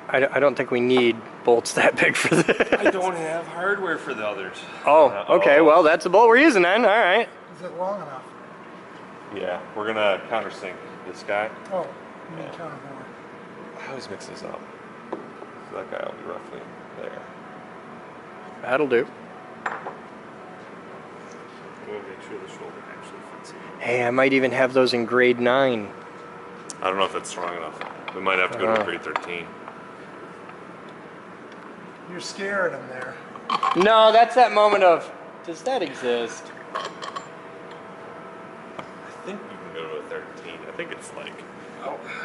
I don't think we need bolts that big for this. I don't have hardware for the others. Oh, okay, well that's the bolt we're using then, all right. Is it long enough? Yeah, we're gonna countersink this guy. Oh, you mean counterbore. I always mix this up. So that guy will be roughly there. That'll do. We'll make sure the shoulder actually fits in. Hey, I might even have those in grade 9. I don't know if that's strong enough. We might have to go to grade 13. You're scaring them there. No, that's that moment of, does that exist? I think you can go to a 13. I think it's like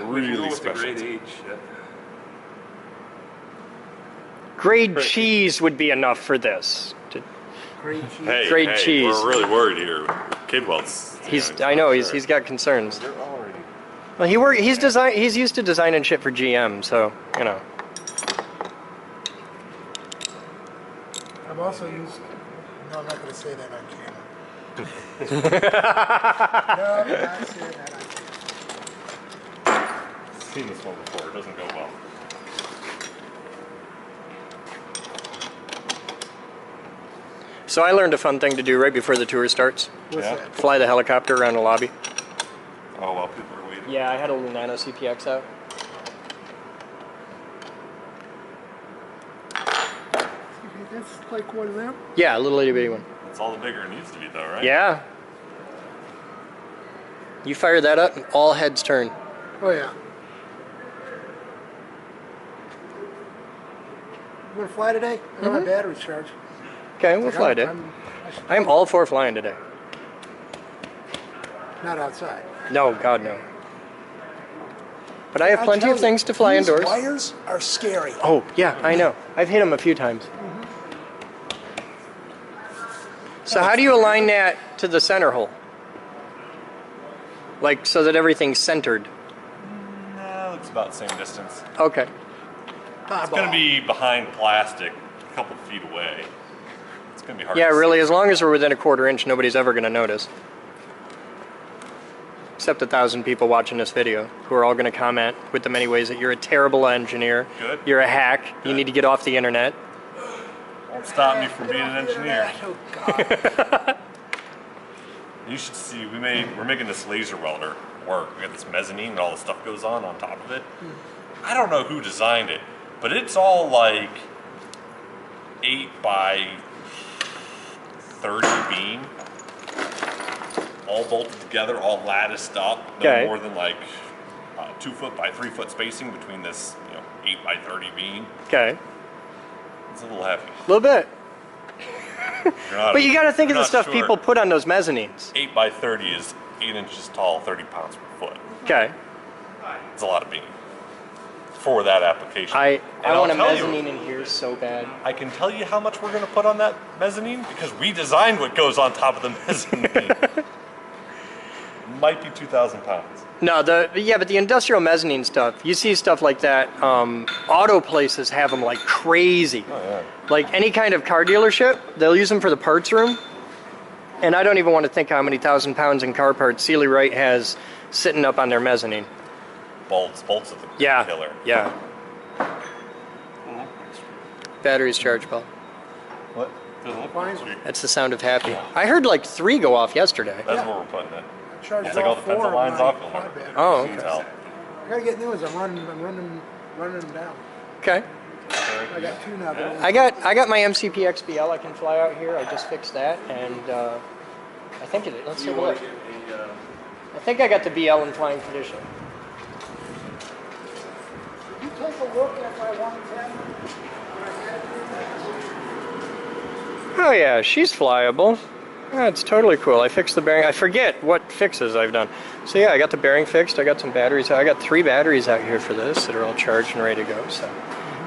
really special. Grade H. Yeah. Grade cheese would be enough for this. Grade cheese. Hey, Grade hey, cheese. we're really worried here. Kidwell's. I know he's got concerns. They're already. Well, he's used to designing shit for GM, so you know. I've also used. No, I'm not going to say that on camera. No, I'm not saying that on camera. Seen this one before. It doesn't go well. So I learned a fun thing to do right before the tour starts. What's Yeah. that? Fly the helicopter around the lobby. Oh well, people are waiting. Yeah, I had a little Nano CPX out. That's like one of them? Yeah, a little itty bitty one. It's all the bigger it needs to be, though, right? Yeah. You fire that up and all heads turn. Oh, yeah. You want to fly today? I got my battery charged. Okay, we'll fly today. I'm all for flying today. Not outside. No, God, no. But I have plenty of things to fly indoors. These wires are scary. Oh, yeah, I know. I've hit them a few times. So how do you align that to the center hole? Like, so that everything's centered? No, it's about the same distance. Okay. It's going to be behind plastic, a couple feet away. It's going to be hard Yeah, to really, see. as long as we're within a quarter inch, nobody's ever going to notice. Except 1,000 people watching this video, who are all going to comment with the many ways that you're a terrible engineer. Good. You're a hack. Good. You need to get off the internet. Won't stop me from being an engineer. Oh, God. You should see, we're making this laser welder work. We got this mezzanine and all the stuff goes on top of it. I don't know who designed it, but it's all like 8 by 30 beam, all bolted together, all latticed up, no more than like 2 foot by 3 foot spacing between this 8 by 30 beam. Okay. It's a little heavy. A little bit. But you got to think of the stuff people put on those mezzanines. 8 by 30 is 8 inches tall, 30 pounds per foot. Okay. It's a lot of beam for that application. I And want a I'll tell you, mezzanine in here so bad. I can tell you how much we're going to put on that mezzanine because we designed what goes on top of the mezzanine. Might be 2,000 pounds. No, but the industrial mezzanine stuff, you see stuff like that, auto places have them like crazy. Oh, yeah. Like any kind of car dealership, they'll use them for the parts room. And I don't even want to think how many thousand pounds in car parts Sealy Wright has sitting up on their mezzanine. Bolts are the killer. Yeah. Batteries chargeable. What? Doesn't look like sweet. That's the sound of happy. I heard like 3 go off yesterday. That's where we're putting it. I charged Take all the four pencil of lines my off. quad batteries. Oh, You can okay. tell. I gotta get new ones. I'm running them down. Okay. I got 2 now. But I got my MCP XBL I can fly out here. I just fixed that, and I think it. Let's take a look. I think I got the BL in flying condition. you take a look at my 110. Oh yeah, she's flyable. That's totally cool. I fixed the bearing. I forget what fixes I've done. So yeah, I got the bearing fixed. I got some batteries. I got 3 batteries out here for this that are all charged and ready to go. So,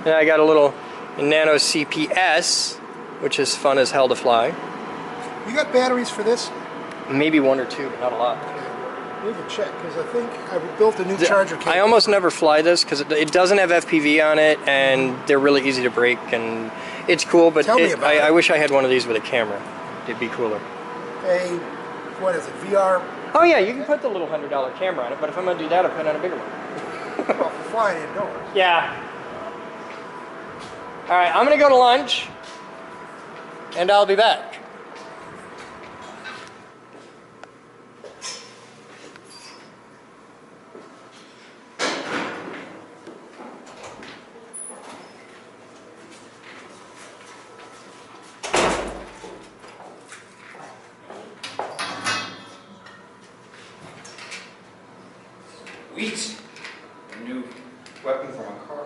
and I got a little Nano CPS, which is fun as hell to fly. You got batteries for this? Maybe 1 or 2, but not a lot. We can check because I think I built a new charger cable. I almost never fly this because it doesn't have FPV on it, and they're really easy to break, and it's cool. But Tell me about it. I wish I had one of these with a camera. It'd be cooler. What is it? VR? Oh yeah, you can put the little $100 camera on it, but if I'm gonna do that, I'll put on a bigger one. Well, for flying indoors. Yeah. All right, I'm gonna go to lunch, and I'll be back. Sweet. A new weapon from a car.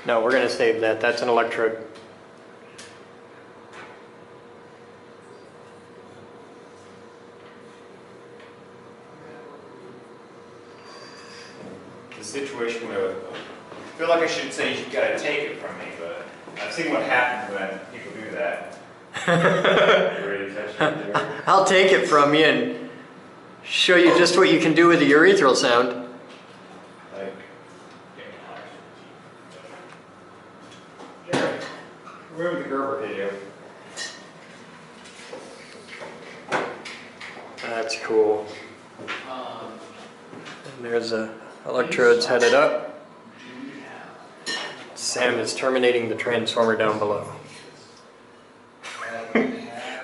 No, we're gonna save that. That's an electrode. The situation where I feel like I should say you gotta take it from me, but I've seen what happens when people do that. I'll take it from you and show you just what you can do with the urethral sound. Like, remember the Gerber video? That's cool. And there's the electrodes headed up. Sam is terminating the transformer down below.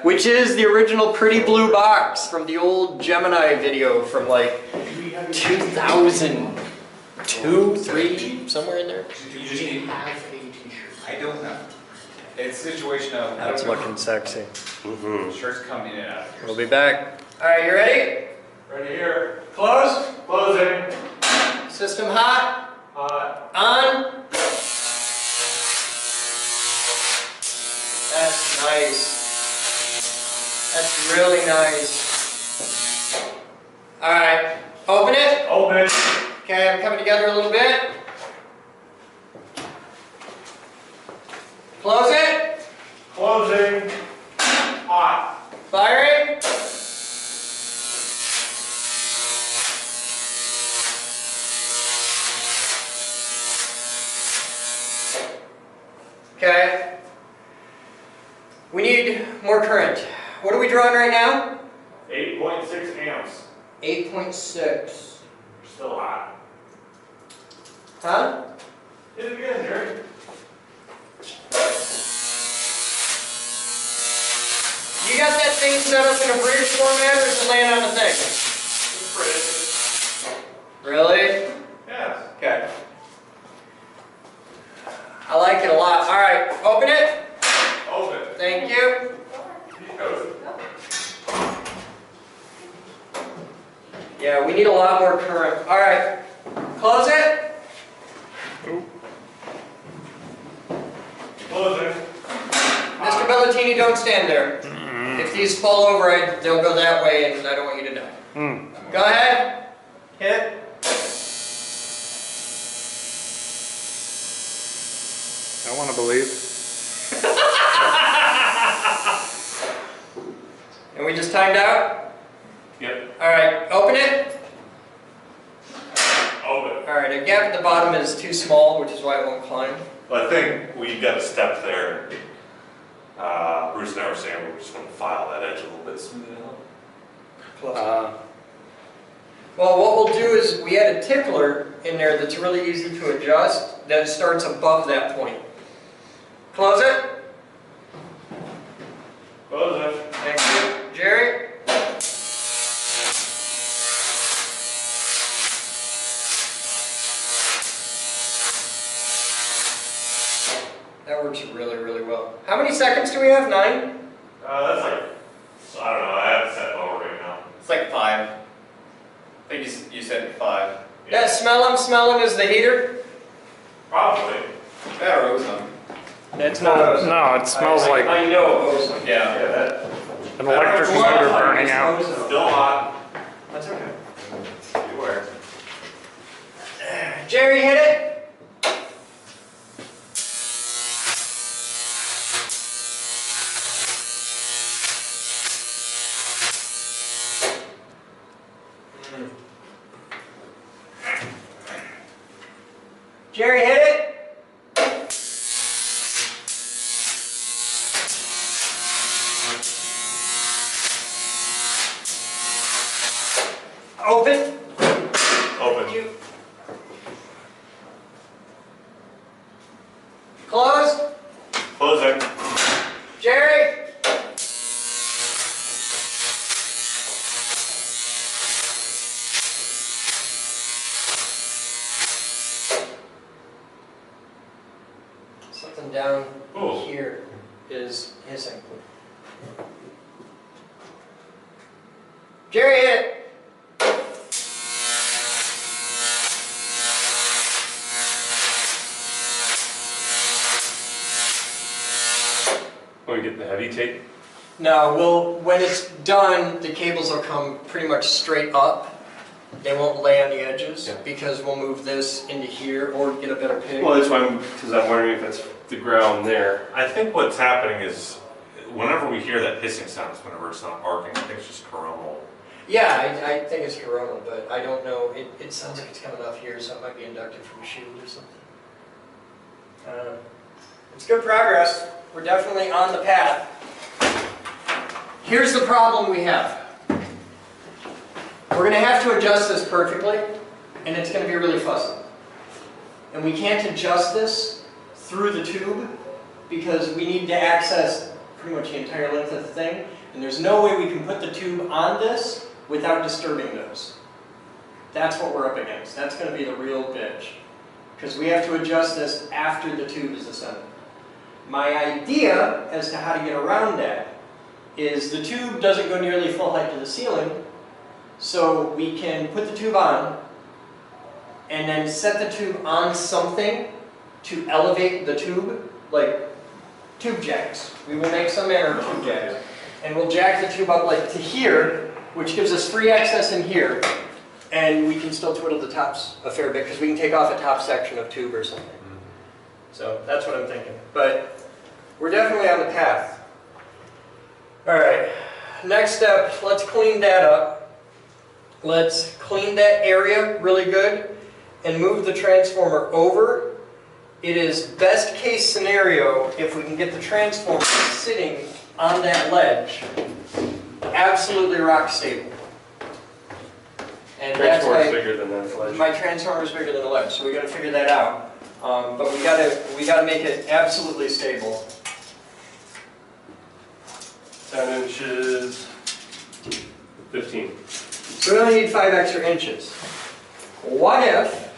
Which is the original pretty blue box from the old Gemini video from like 2002, 3, somewhere in there. You just need to have a t-shirt. I don't know. It's a situation of... That's looking sexy. Shirts coming in and out of here. We'll be back. All right, you ready? Ready here. Close. Closing. System hot. Hot. On. That's nice. That's really nice. All right, open it. Open. Okay, I'm coming together a little bit. Close it. Closing. Hot. Firing. Okay. We need more current. What are we drawing right now? 8.6 amps. 8.6. Still hot. Huh? Hit it again, Jerry. You got that thing set up in a British format or is it laying on the thing? It's British. Really? Yes. Okay. I like it a lot. All right, open it. Open. Thank you. Yeah, we need a lot more current. All right, close it. Closing. Mr. Bellatini, don't stand there. If these fall over, they'll go that way, and I don't want you to die. Go ahead. Hit. I want to believe. And we just timed out? Yep. All right, open it. Open. All right, Alright, gap at the bottom is too small, which is why it won't climb. But I think we got a step there. Bruce and I were saying we just want to file that edge a little bit, smooth it out. Well, what we'll do is we add a tickler in there that's really easy to adjust that starts above that point. Close it. Close it. Thank you. Jerry? That works really, really well. How many seconds do we have? 9? That's like, I don't know, I have it set lower right now. It's like 5. I think you said 5. That smell I'm smelling is the heater? Probably. That ozone. That's not ozone. No, it smells like I know ozone. Yeah. that. an electric motor burning out. Still hot. That's okay. Beware. Jerry, hit it. Jerry, hit it. Open. Open. You. Close. Closing. Jerry. Something down here is hissing. Jerry, hit it. Want to get the heavy tape? No, when it's done, the cables will come pretty much straight up. They won't lay on the edges because we'll move this into here or get a better pig. Well, that's why because I'm wondering if it's the ground there. I think what's happening is whenever we hear that hissing sound, it's whenever it's not barking. I think it's just coronal. Yeah, I think it's coronal, but I don't know. It sounds like it's coming off here, so it might be inducted from a shield or something. It's good progress. We're definitely on the path. Here's the problem we have. We're going to have to adjust this perfectly, and it's going to be really fussy. And we can't adjust this through the tube because we need to access pretty much the entire length of the thing, and there's no way we can put the tube on this without disturbing those. That's what we're up against. That's going to be the real bitch, because we have to adjust this after the tube is assembled. My idea as to how to get around that is the tube doesn't go nearly full height to the ceiling, so we can put the tube on and then set the tube on something to elevate the tube, like tube jacks. We will make some manner of tube jacks. And we'll jack the tube up like to here, which gives us free access in here, and we can still twiddle the tops a fair bit because we can take off a top section of tube or something. So that's what I'm thinking. But we're definitely on the path. Alright, next step, let's clean that up. Let's clean that area really good and move the transformer over. It is best case scenario if we can get the transformer sitting on that ledge, absolutely rock stable. And Transformer's bigger than that ledge. My transformer is bigger than the ledge, so we got to figure that out. But we gotta make it absolutely stable. 10 inches, 15. So we only need 5 extra inches. What if,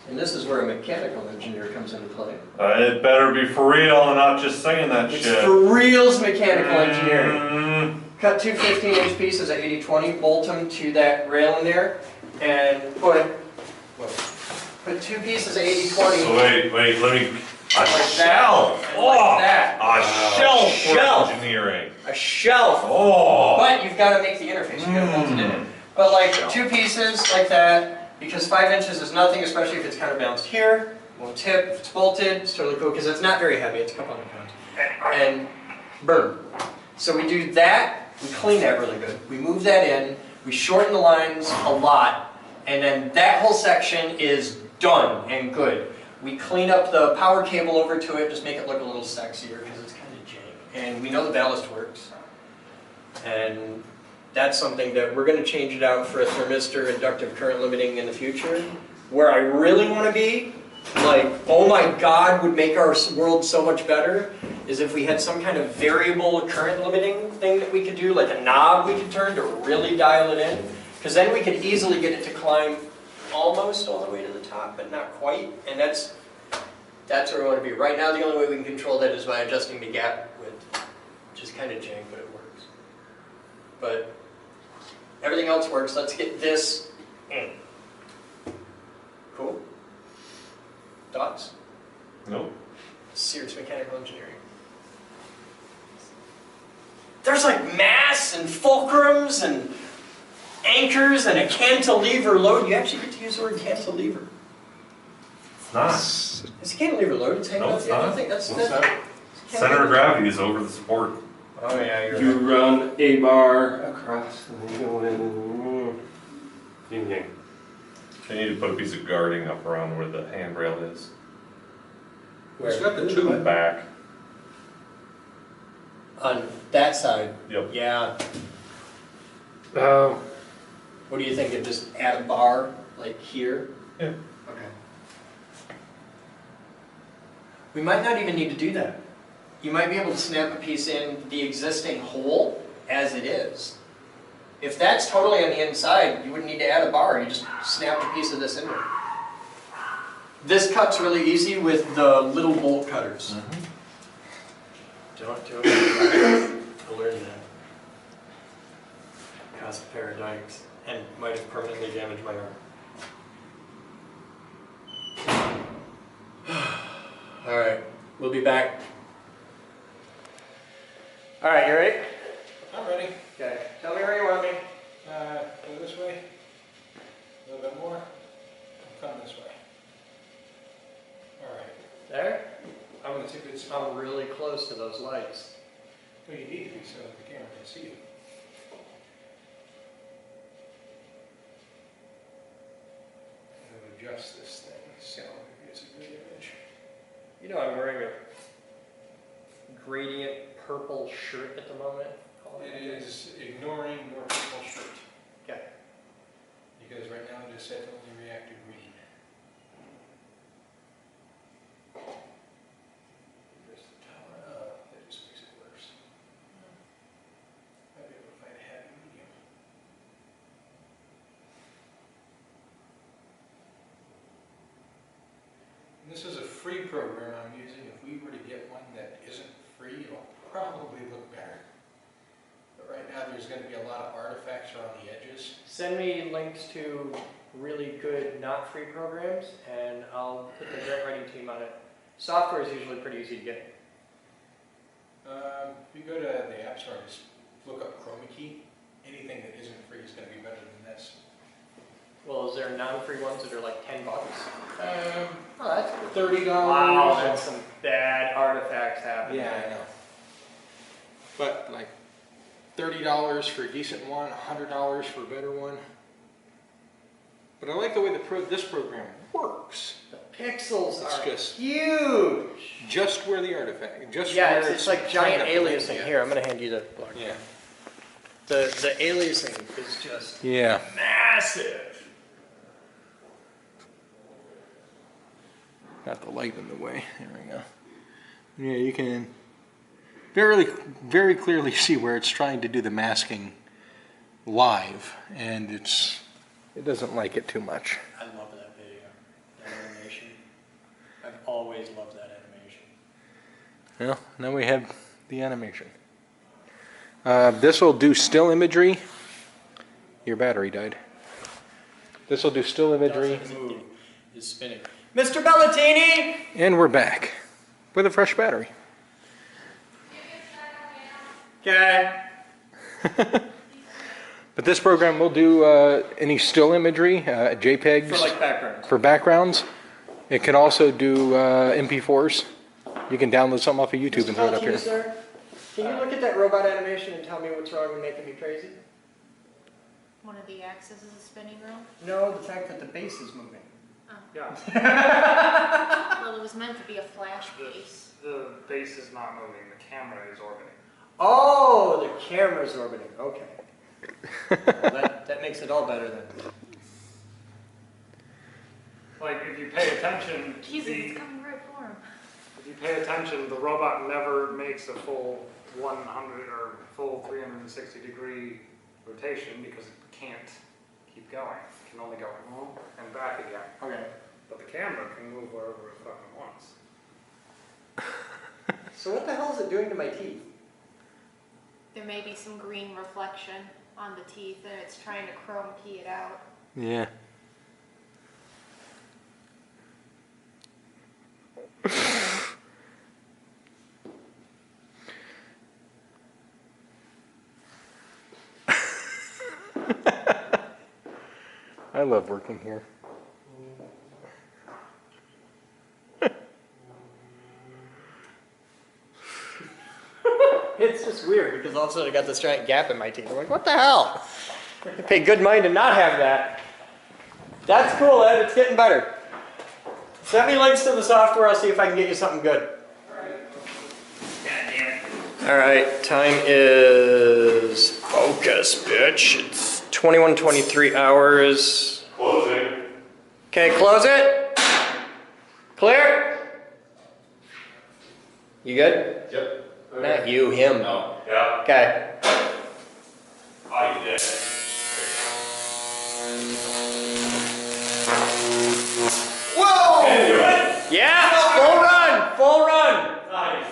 and this is where a mechanical engineer comes into play. It better be for real and not just saying that It's shit. for reals mechanical engineering. Cut 2 15-inch pieces at 80-20, bolt them to that rail in there, and put 2 pieces at 80-20. So wait, let me. A Like shelf. that, like that. A shelf for Shelf. engineering. A shelf. Oh. But you've got to make the interface. You've got to bolt it in. But like 2 pieces like that, because 5 inches is nothing, especially if it's counterbalanced here. Won't tip. If it's bolted, it's totally cool because it's not very heavy. It's a couple hundred pounds. And boom. So we do that. We clean that really good. We move that in. We shorten the lines a lot. And then that whole section is done and good. We clean up the power cable over to it, just make it look a little sexier because it's kind of jank. And we know the ballast works. And that's something that we're going to change it out for a thermistor inductive current limiting in the future. Where I really want to be, like, oh my God, would make our world so much better, is if we had some kind of variable current limiting thing that we could do, like a knob we could turn to really dial it in. Because then we could easily get it to climb almost all the way to the top, but not quite. And that's where we want to be. Right now, the only way we can control that is by adjusting the gap width, which is kind of jank, but it works. But everything else works. Let's get this in. Cool? Thoughts? Nope. Serious mechanical engineering. There's like mass and fulcrums and anchors and a cantilever load. You actually get to use the word cantilever. It's not. It's a cantilever load. It's hanging No, off it's the other not. thing. That's Center of gravity is over the support. Oh yeah, you're You right. run a bar across and then you go in. Ding ding. They need to put a piece of guarding up around where the handrail is. It's got the In the tube. back. On that side. Yep. Yeah. What do you think of just add a bar like here? Yeah. Okay. We might not even need to do that. You might be able to snap a piece in the existing hole as it is. If that's totally on the inside, you wouldn't need to add a bar. You just snap a piece of this in there. This cut's really easy with the little bolt cutters. Don't do it. I'll learn that. Cost a pair of dikes and might have permanently damaged my arm. Alright, we'll be back. Alright, you ready? I'm ready. Okay, tell me where you want me. Go this way. A little bit more. Come this way. All right. There? I'm going to see if it's. I'm really close to those lights. Well, you need to be so that the camera can see you. I'm going to adjust this thing so it's a good image. You know I'm wearing a gradient purple shirt at the moment. It is ignoring your purple shirt. Okay. Because right now it is set to only react to green. Just the tower up, that just makes it worse. Might be able to find a happy medium. And this is a free program I'm using. If we were to get one that isn't free, it'll probably look better. But right now there's going to be a lot of artifacts around the edges. Send me links to really good not free programs and I'll put the grant writing team on it. Software is usually pretty easy to get. If you go to the App Store, just look up Chroma Key. Anything that isn't free is going to be better than this. Well, is there non-free ones that are like $10? Oh, that's $30. Wow, that's some bad artifacts happening. Yeah, I know. But like $30 for a decent one, $100 for a better one. But I like the way this program works. The pixels It's are just huge. Just where the artifact, just Yeah, where it's like giant trying to blend aliasing. in. Here, I'm going to hand you the block. Yeah. The aliasing is just massive. Got the light in the way. There we go. Yeah, you can very clearly see where it's trying to do the masking live, and it doesn't like it too much. I love that video, that animation. I've always loved that animation. Well, now we have the animation. This will do still imagery. Your battery died. This will do still imagery. Doesn't move. It's spinning. Mr. Bellatini! And we're back with a fresh battery. Okay. But this program will do any still imagery, JPEGs. For like backgrounds. For backgrounds. It can also do MP4s. You can download something off of YouTube and throw it up here. Sir, can you look at that robot animation and tell me what's wrong with making me crazy? One of the axes is spinning wrong? No, the fact that the base is moving. Yeah. Well, it was meant to be a flash base. The base is not moving, the camera is orbiting. Oh, the camera's orbiting. Okay. Well, that makes it all better then. Like, if you pay attention, Jesus, it's coming right for him. if you pay attention, the robot never makes a full 100 or full 360-degree rotation because it can't keep going. It can only go and back again. Okay. But the camera can move wherever it fucking wants. So what the hell is it doing to my teeth? There may be some green reflection on the teeth and it's trying to chrome key it out. Yeah. I love working here. It's just weird because all of a sudden I got this giant gap in my teeth. I'm like, what the hell? I pay good money to not have that. That's cool, Ed. It's getting better. Send me links to the software. I'll see if I can get you something good. All right, time is focus, bitch. It's 21:23 hours. Closing. Okay, close it. Clear? You good? Yep. Not you, him. No. Yeah. Okay. Oh, you did. Whoa! Can you do it? Yeah, full run, full run. Nice.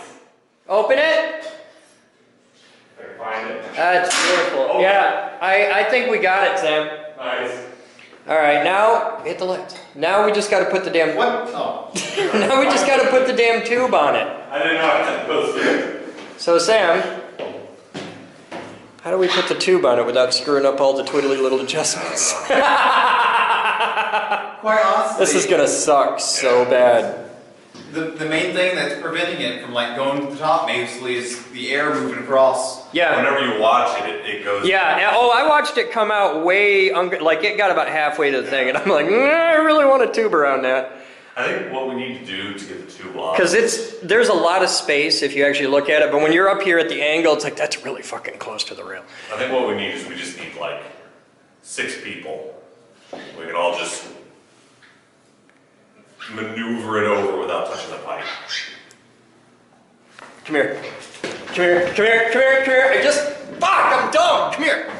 Open it. I can find it. That's beautiful. Oh. Yeah, I think we got it, Sam. Nice. All right, now hit the lights. Now we just got to put the damn. What? Oh. Now we just got to put the damn tube on it. I didn't know I had those things. So Sam, how do we put the tube on it without screwing up all the twiddly little adjustments? Quite honestly, This is gonna suck so bad. the main thing that's preventing it from like going to the top mostly is the air moving across. Yeah. Whenever you watch it, it goes. Yeah. Oh, I watched it come out way like it got about halfway to the thing, and I'm like, I really want a tube around that. I think what we need to do to get the tube off. Because there's a lot of space if you actually look at it, but when you're up here at the angle, it's like that's really fucking close to the rail. I think what we need is we just need like 6 people. We can all just maneuver it over without touching the pipe. Come here. Come here. Come here. Come here. Come here. Fuck! I'm dumb. Come here.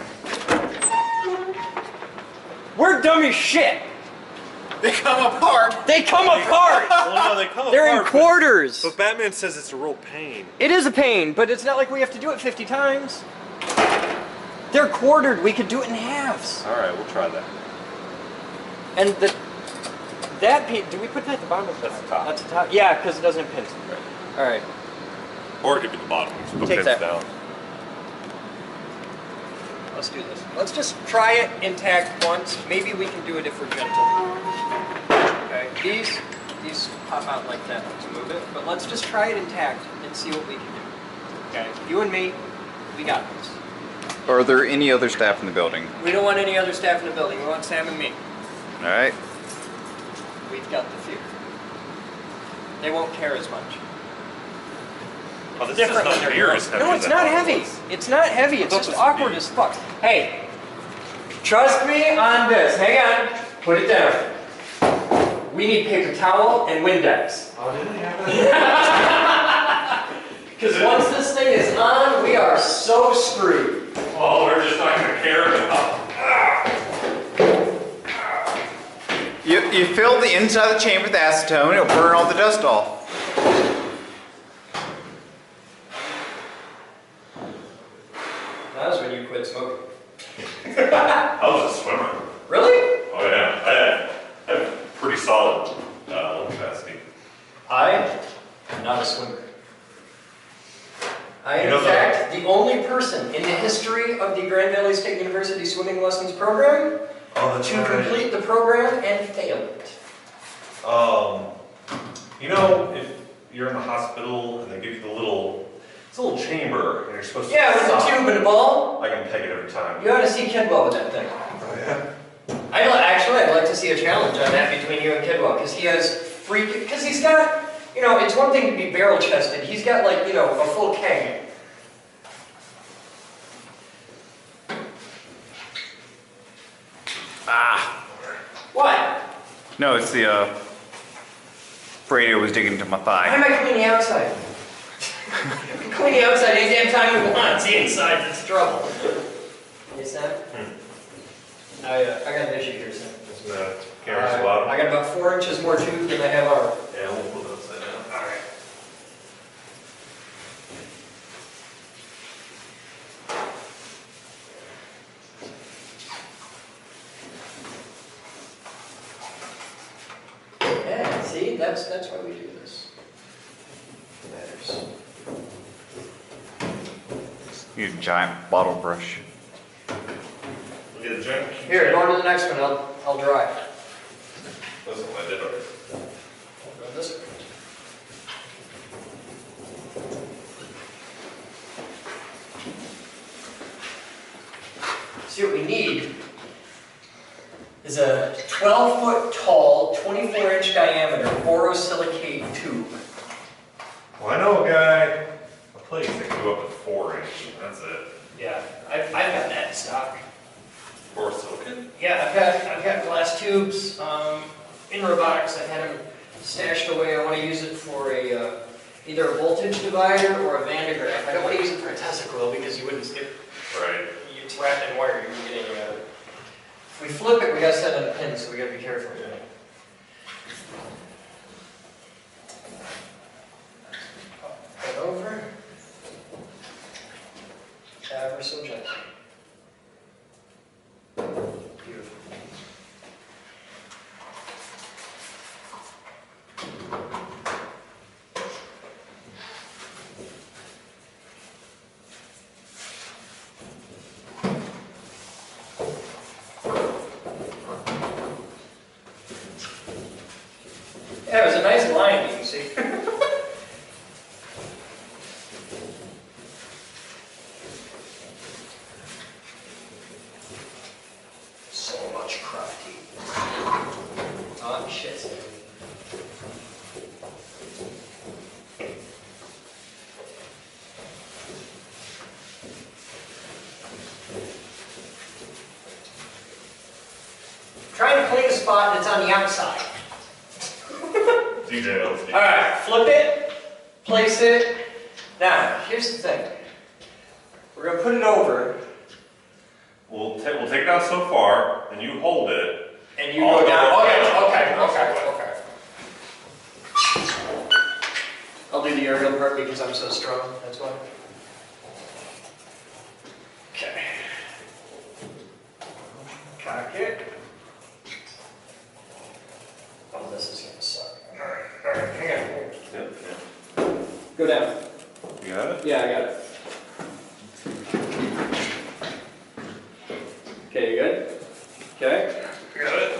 We're dumb as shit. They come apart. They come apart. Well, no, they come They're apart, in quarters. But Batman says it's a real pain. It is a pain, but it's not like we have to do it 50 times. They're quartered. We could do it in halves. All right, we'll try that. And that pin, do we put that at the bottom? That's the top. That's the top. Yeah, because it doesn't have pins. Right. All right. Or it could be the bottom. So Take pins that. down. Let's do this. Let's just try it intact once. Maybe we can do it if we're gentle. Okay. These pop out like that to move it, but let's just try it intact and see what we can do. Okay. You and me, we got this. Are there any other staff in the building? We don't want any other staff in the building. We want Sam and me. All right. We've got the few. They won't care as much. Oh, this Different is when not they're near young. as heavy No, as it's I not thought it heavy. was. It's not heavy. It's thought just this would awkward be. as fuck. Hey, trust me on this. Hang on. Put it down. We need paper towel and Windex. Oh, didn't they have that? Because once this thing is on, we are so screwed. Oh, we're just not going to care enough. You fill the inside of the chamber with acetone, it'll burn all the dust off. That was when you quit smoking. I was a swimmer. Really? Oh, yeah. I had pretty solid lung capacity. I am not a swimmer. I am, You know in fact, the only person in the history of the Grand Valley State University swimming lessons program to complete the program and fail it. You know, if you're in the hospital and they give you it's a little chamber, and you're supposed to Yeah, with suck. a tube and a ball. I can peg it every time. You ought to see Kidwell with that thing. Oh, yeah? I'd like to see a challenge on that between you and Kidwell, because he has because he's got, you know, it's one thing to be barrel chested. He's got, like, you know, a full keg. Ah. What? No, it's the radio was digging into my thigh. Why am I cleaning the outside? Clean the outside any damn time we want. It's the inside that's trouble. Hey, Sam? I got an issue here, Sam. Camera's bottom. I got about 4 inches more tooth than I have arm. Yeah, we'll put it upside down. All right. Yeah, see, that's why we do this. It matters. Use a giant bottle brush. We'll get a giant. Here, go on to the next one. I'll drive. That's what I did already. Go this way. See, what we need is a 12-foot tall, 24-inch diameter borosilicate tube. Well, I know a guy, a place that can go up to 4 inches. That's it. Yeah, I've got that in stock. Borosilicate? Yeah, I've got glass tubes in robotics. I've had them stashed away. I want to use it for a either a voltage divider or a Van de Graaff. I don't want to use it for a Tesla coil because you wouldn't skip. Right. It's wrapped in wire. You wouldn't get any of it. If we flip it, we got to set on a pin, so we got to be careful. Yeah. Put it over. Ever so gently. Beautiful. Yeah, it was a nice line, you can see. So much crafty. Oh, shit. Trying to clean a spot that's on the outside. DJ LC. Alright, flip it, place it. Now, here's the thing. We're going to put it over. We'll take it down so far, and you hold it. And you go down. Okay. I'll do the aerial part because I'm so strong, that's why. Okay. Cock it. Oh, this is going to suck. Alright, hang on. Yep. Go down. You got it? Yeah, I got it. Okay, you good? Okay. Got it.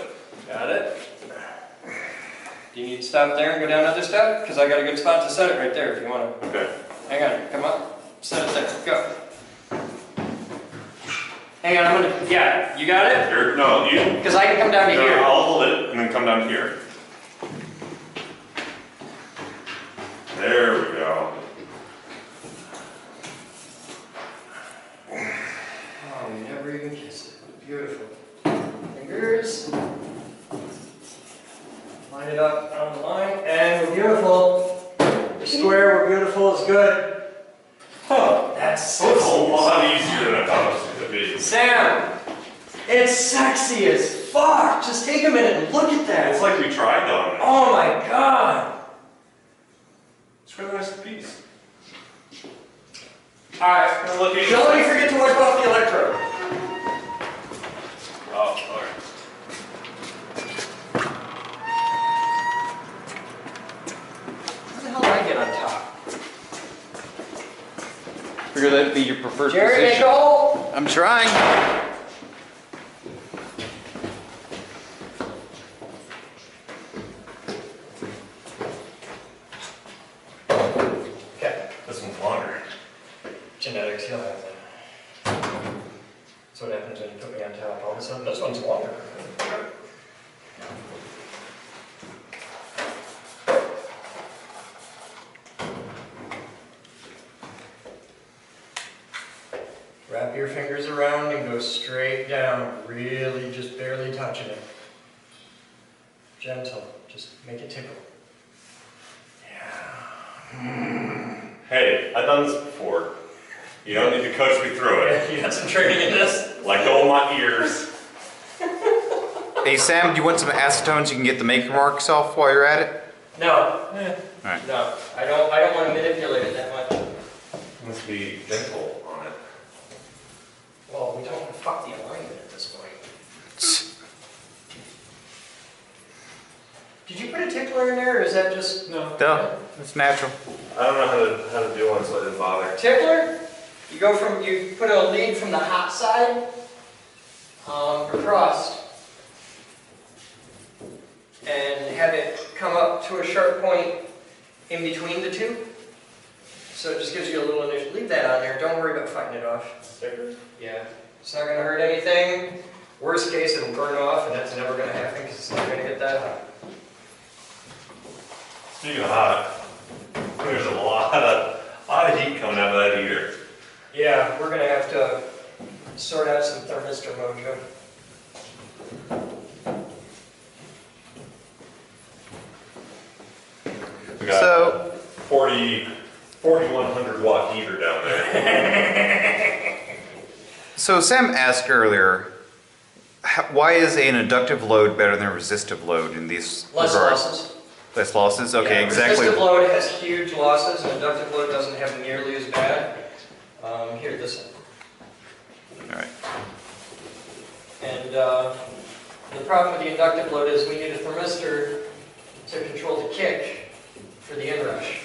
Got it. Do you need to stop there and go down another step? Because I got a good spot to set it right there if you want to. Okay. Hang on, come up. Set it there. Go. Hang on, I'm going to. Yeah, you got it? No, you. Because I can come down to No, here. I'll hold it and then come down here. There we go. Oh, you never even kissed it. Beautiful. Fingers. Line it up on the line, and we're beautiful. We're square, we're beautiful, it's good. Oh, that's So it's a sexy. lot easier than I thought it was going to be. Sam, it's sexy as fuck. Just take a minute and look at that. It's like we tried on it. Oh my god. It's really nice piece. Alright, don't let me forget to wipe off the electrode. Oh, alright. How the hell did I get on top? Figure that'd be your preferred Jerry, make position. a hole. I'm trying. Okay. This one's longer. Genetics, you'll have that. That's what happens when you put me on top. All of a sudden, this one's longer. Wrap your fingers around and go straight down, really just barely touching it. Gentle, just make it tickle. Yeah. Hey, I've done this before. You don't need to coach me through it. You got some training in this? Let go of my ears. Hey Sam, do you want some acetone so you can get the maker marks off while you're at it? No. Alright. No, I don't want to manipulate it that much. Must be gentle on it. Well, we don't fuck the alignment at this point. Did you put a tickler in there, or is that just... No, it's natural. I don't know how to do one, so I didn't bother. Tickler? You put a lead from the hot side across and have it come up to a sharp point in between the two. So it just gives you a little initial. Leave that on there. Don't worry about fighting it off. Sticker? Yeah. It's not going to hurt anything. Worst case, it'll burn off, and that's never going to happen because it's not going to get that hot. Speaking of hot, there's a lot of heat coming out of that heater. Yeah, we're going to have to sort out some thermistor mojo. We got 4,100 watt heater down there. So Sam asked earlier, why is an inductive load better than a resistive load in these Less regards? losses. Less losses? Okay, Yeah, exactly. Resistive load has huge losses, and inductive load doesn't have nearly as bad. Here, this one. Alright. And the problem with the inductive load is we need a thermistor to control the kick for the inrush.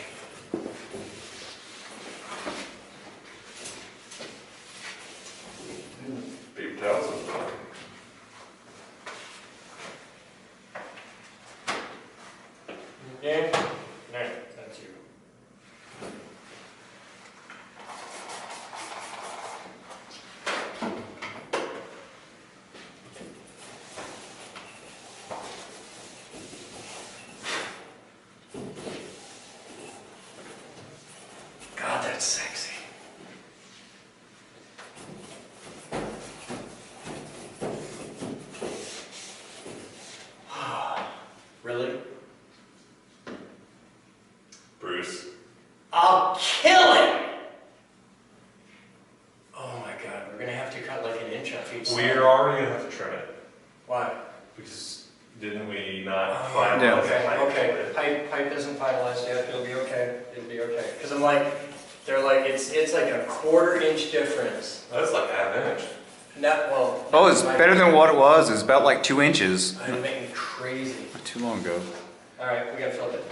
Paper towels. Okay? No, that's you. God, that's sexy. Really? Bruce. I'll kill him! Oh my god, we're gonna have to cut like an inch off each side. We're already gonna have to trim it. Why? Because didn't we not Oh, finalize okay, the pipe? okay. Pipe isn't finalized yet. It'll be okay. It'll be okay. Because I'm like, they're like, it's like a 1/4 inch difference. That's like half inch. Not well. Oh, it's better than what it was. It's about like 2 inches. I'm making crazy. Not too long ago. All right, we gotta flip it.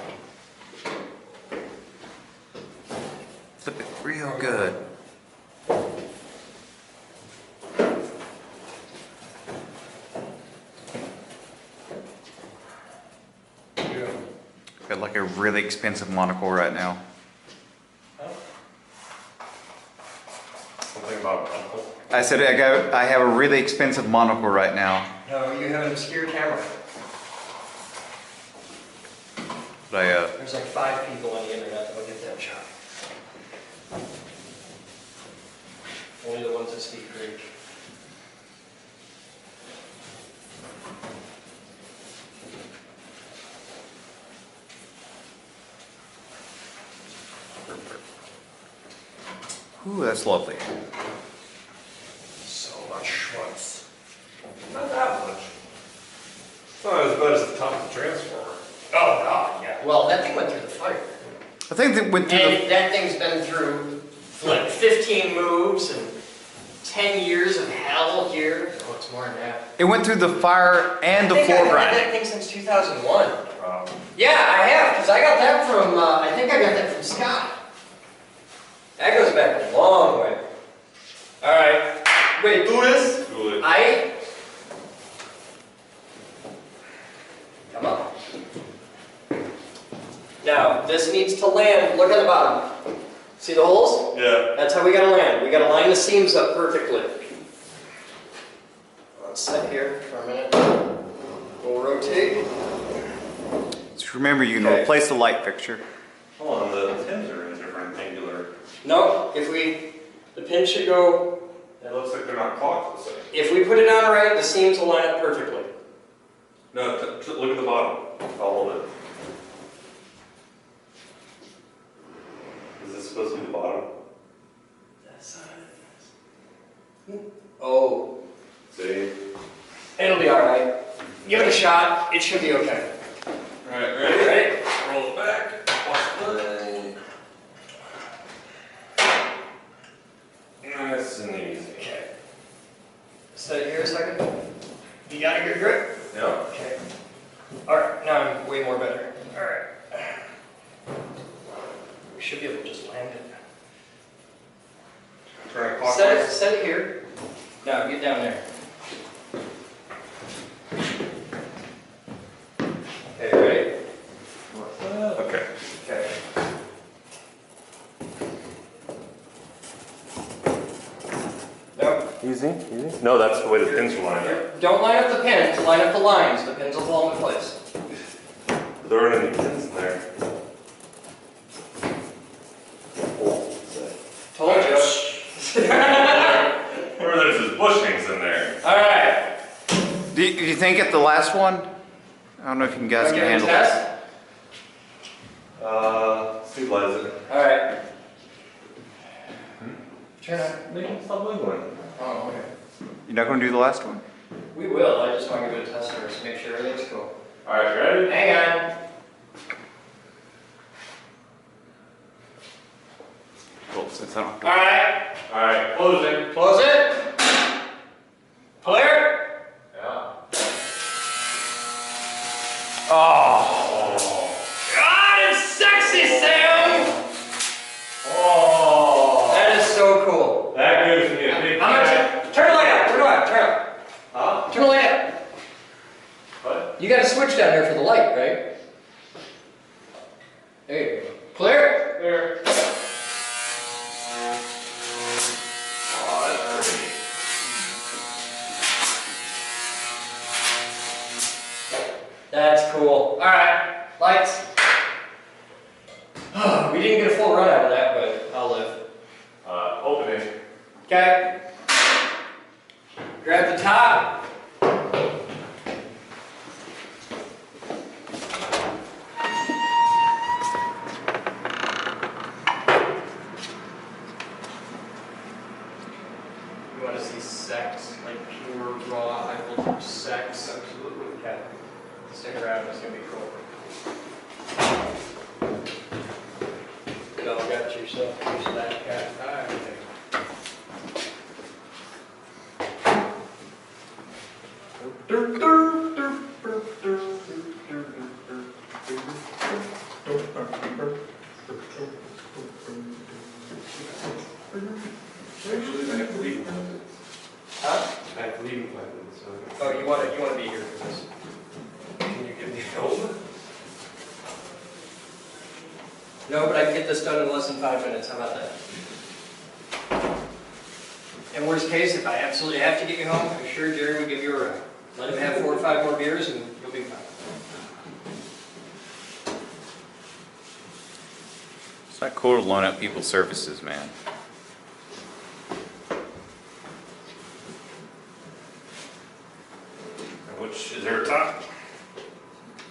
Flip it real good. Got like a really expensive monocle right now. Something about an uncle. I said I have a really expensive monocle right now. No, you have an obscure camera. But There's like 5 people on the internet that will get that shot. Only the ones that speak Greek. ooh, that's lovely. So much schmutz. Not that much. It's not as bad as the top of the transformer. Oh god, yeah. Well, that thing went through the fire. I think that went through And that thing's been through like 15 moves and 10 years of hell here. Oh, it's more than that. it went through the fire and the floor I've had grinding. that thing since 2001. Yeah, I have, because I got that from, I think I got that from Scott. That goes back a long way. Alright, wait, do this? Do it. Come on. Now, this needs to land, look at the bottom. See the holes? Yeah. That's how we gotta land. We gotta line the seams up perfectly. let's sit here for a minute. We'll rotate. Just remember, you can Okay. replace the light fixture. Hold on, the pins are in different angular. No, the pin should go, It looks like they're not clocked the same. if we put it on right, the seams will line up perfectly. No, look at the bottom. Follow it. Is this supposed to be the bottom? That's not it. Oh. See? It'll be alright. Give it a shot, it should be okay. Alright, ready? Ready? Roll it back. Watch play. Nice and easy. Okay. Set it here a second. You got a good grip? Yeah. Okay. Alright, now I'm way more better. Alright. We should be able to just land it. Turn it clockwise. Set it here. Now get down there. Okay, ready? Okay. Okay. Nope. Easy, easy. No, that's the way the pins will line up. Don't line up the pins, line up the lines. The pins will fall into place. There aren't any pins in there. Told you. Or there's just bushings in there. Alright. Do you think at the last one? I don't know if you guys can handle it. Stabilize it. Alright. Turn on. Make it stop wiggling. Oh, okay. You're not going to do the last one? We will. I just want to give it a test first, make sure everything's cool. Alright, ready? Hang on. Cool, since I don't Alright. Alright, closing. Close it. Clear. Yeah. Oh! God, it's sexy, Sam! Oh! That is so cool. That gives me a big Turn the light up. Turn the light up. Turn it up. Huh? Turn the light up. What? You got a switch down there for the light, right? There you go. Clear? There. Oh, that's pretty. That's cool. Alright, lights. We didn't get a full run out of that, but I'll live. Opening. Okay. Grab the top. You want to see sex, like pure, raw, high voltage sex? Absolutely. Okay. Stick around, it's going to be cool. You all got yourself used to that cat. Alright. Actually, I have to leave. Huh? I have to leave in 5 minutes, so. Oh, you want to be here for this? Can you give me help? No, but I can get this done in less than 5 minutes. How about that? In worst case, if I absolutely have to get you home, I'm sure Jerry will give you a ride. Let him have 4 or 5 more beers and you'll be fine. It's not cool to loan out people's services, man. Which is there a top?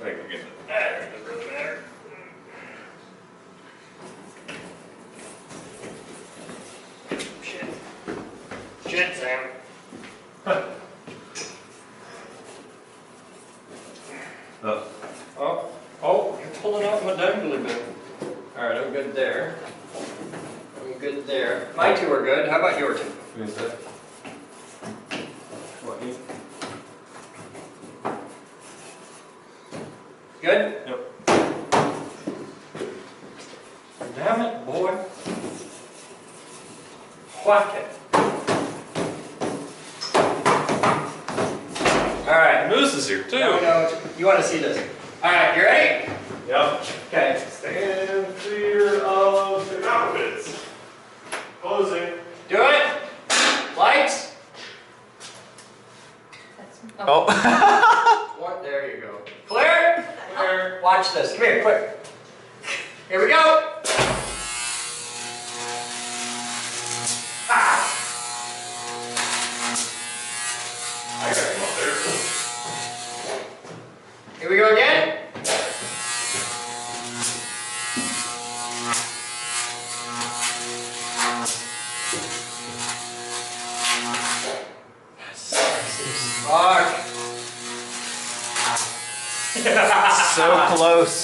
I think we're getting it. It doesn't really matter. Shit, Sam. Oh, you're pulling out my dangly bit. Alright, I'm good there. I'm good there. My two are good. How about your two? Who is that? What, you? Good? Yep. Damn it, boy. Whack it. Alright. Moose is here too. No, you want to see this. Alright, you ready? Yep. Okay. Stand clear of the cockpits. Closing. Do it. Lights. Oh. What? There you go. Clear? Clear. Watch this. Come here, quick. Here we go. Ah. I gotta come up there. Here we go again. Fuck. So close.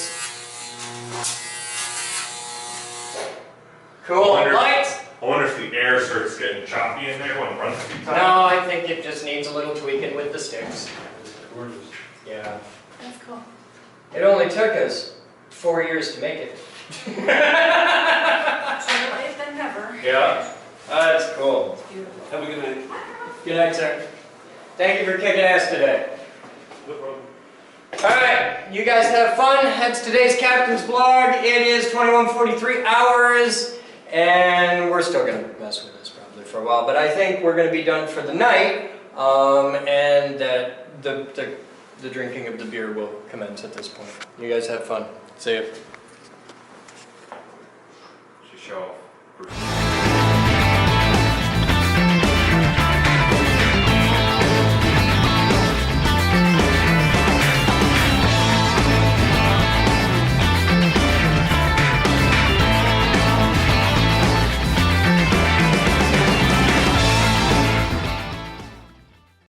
Cool. Lights. I wonder if the air starts getting choppy in there when it runs too tight. No, I think it just needs a little tweaking with the sticks. Yeah. That's cool. It only took us 4 years to make it. Better late than never. Yeah. That's cool. It's beautiful. Have a good night. Good night, sir. Thank you for kicking ass today. No problem. Alright, you guys have fun. That's today's captain's vlog. It is 21:43 hours, and we're still going to mess with this probably for a while, but I think we're going to be done for the night, and that the drinking of the beer will commence at this point. You guys have fun. See ya. Show off.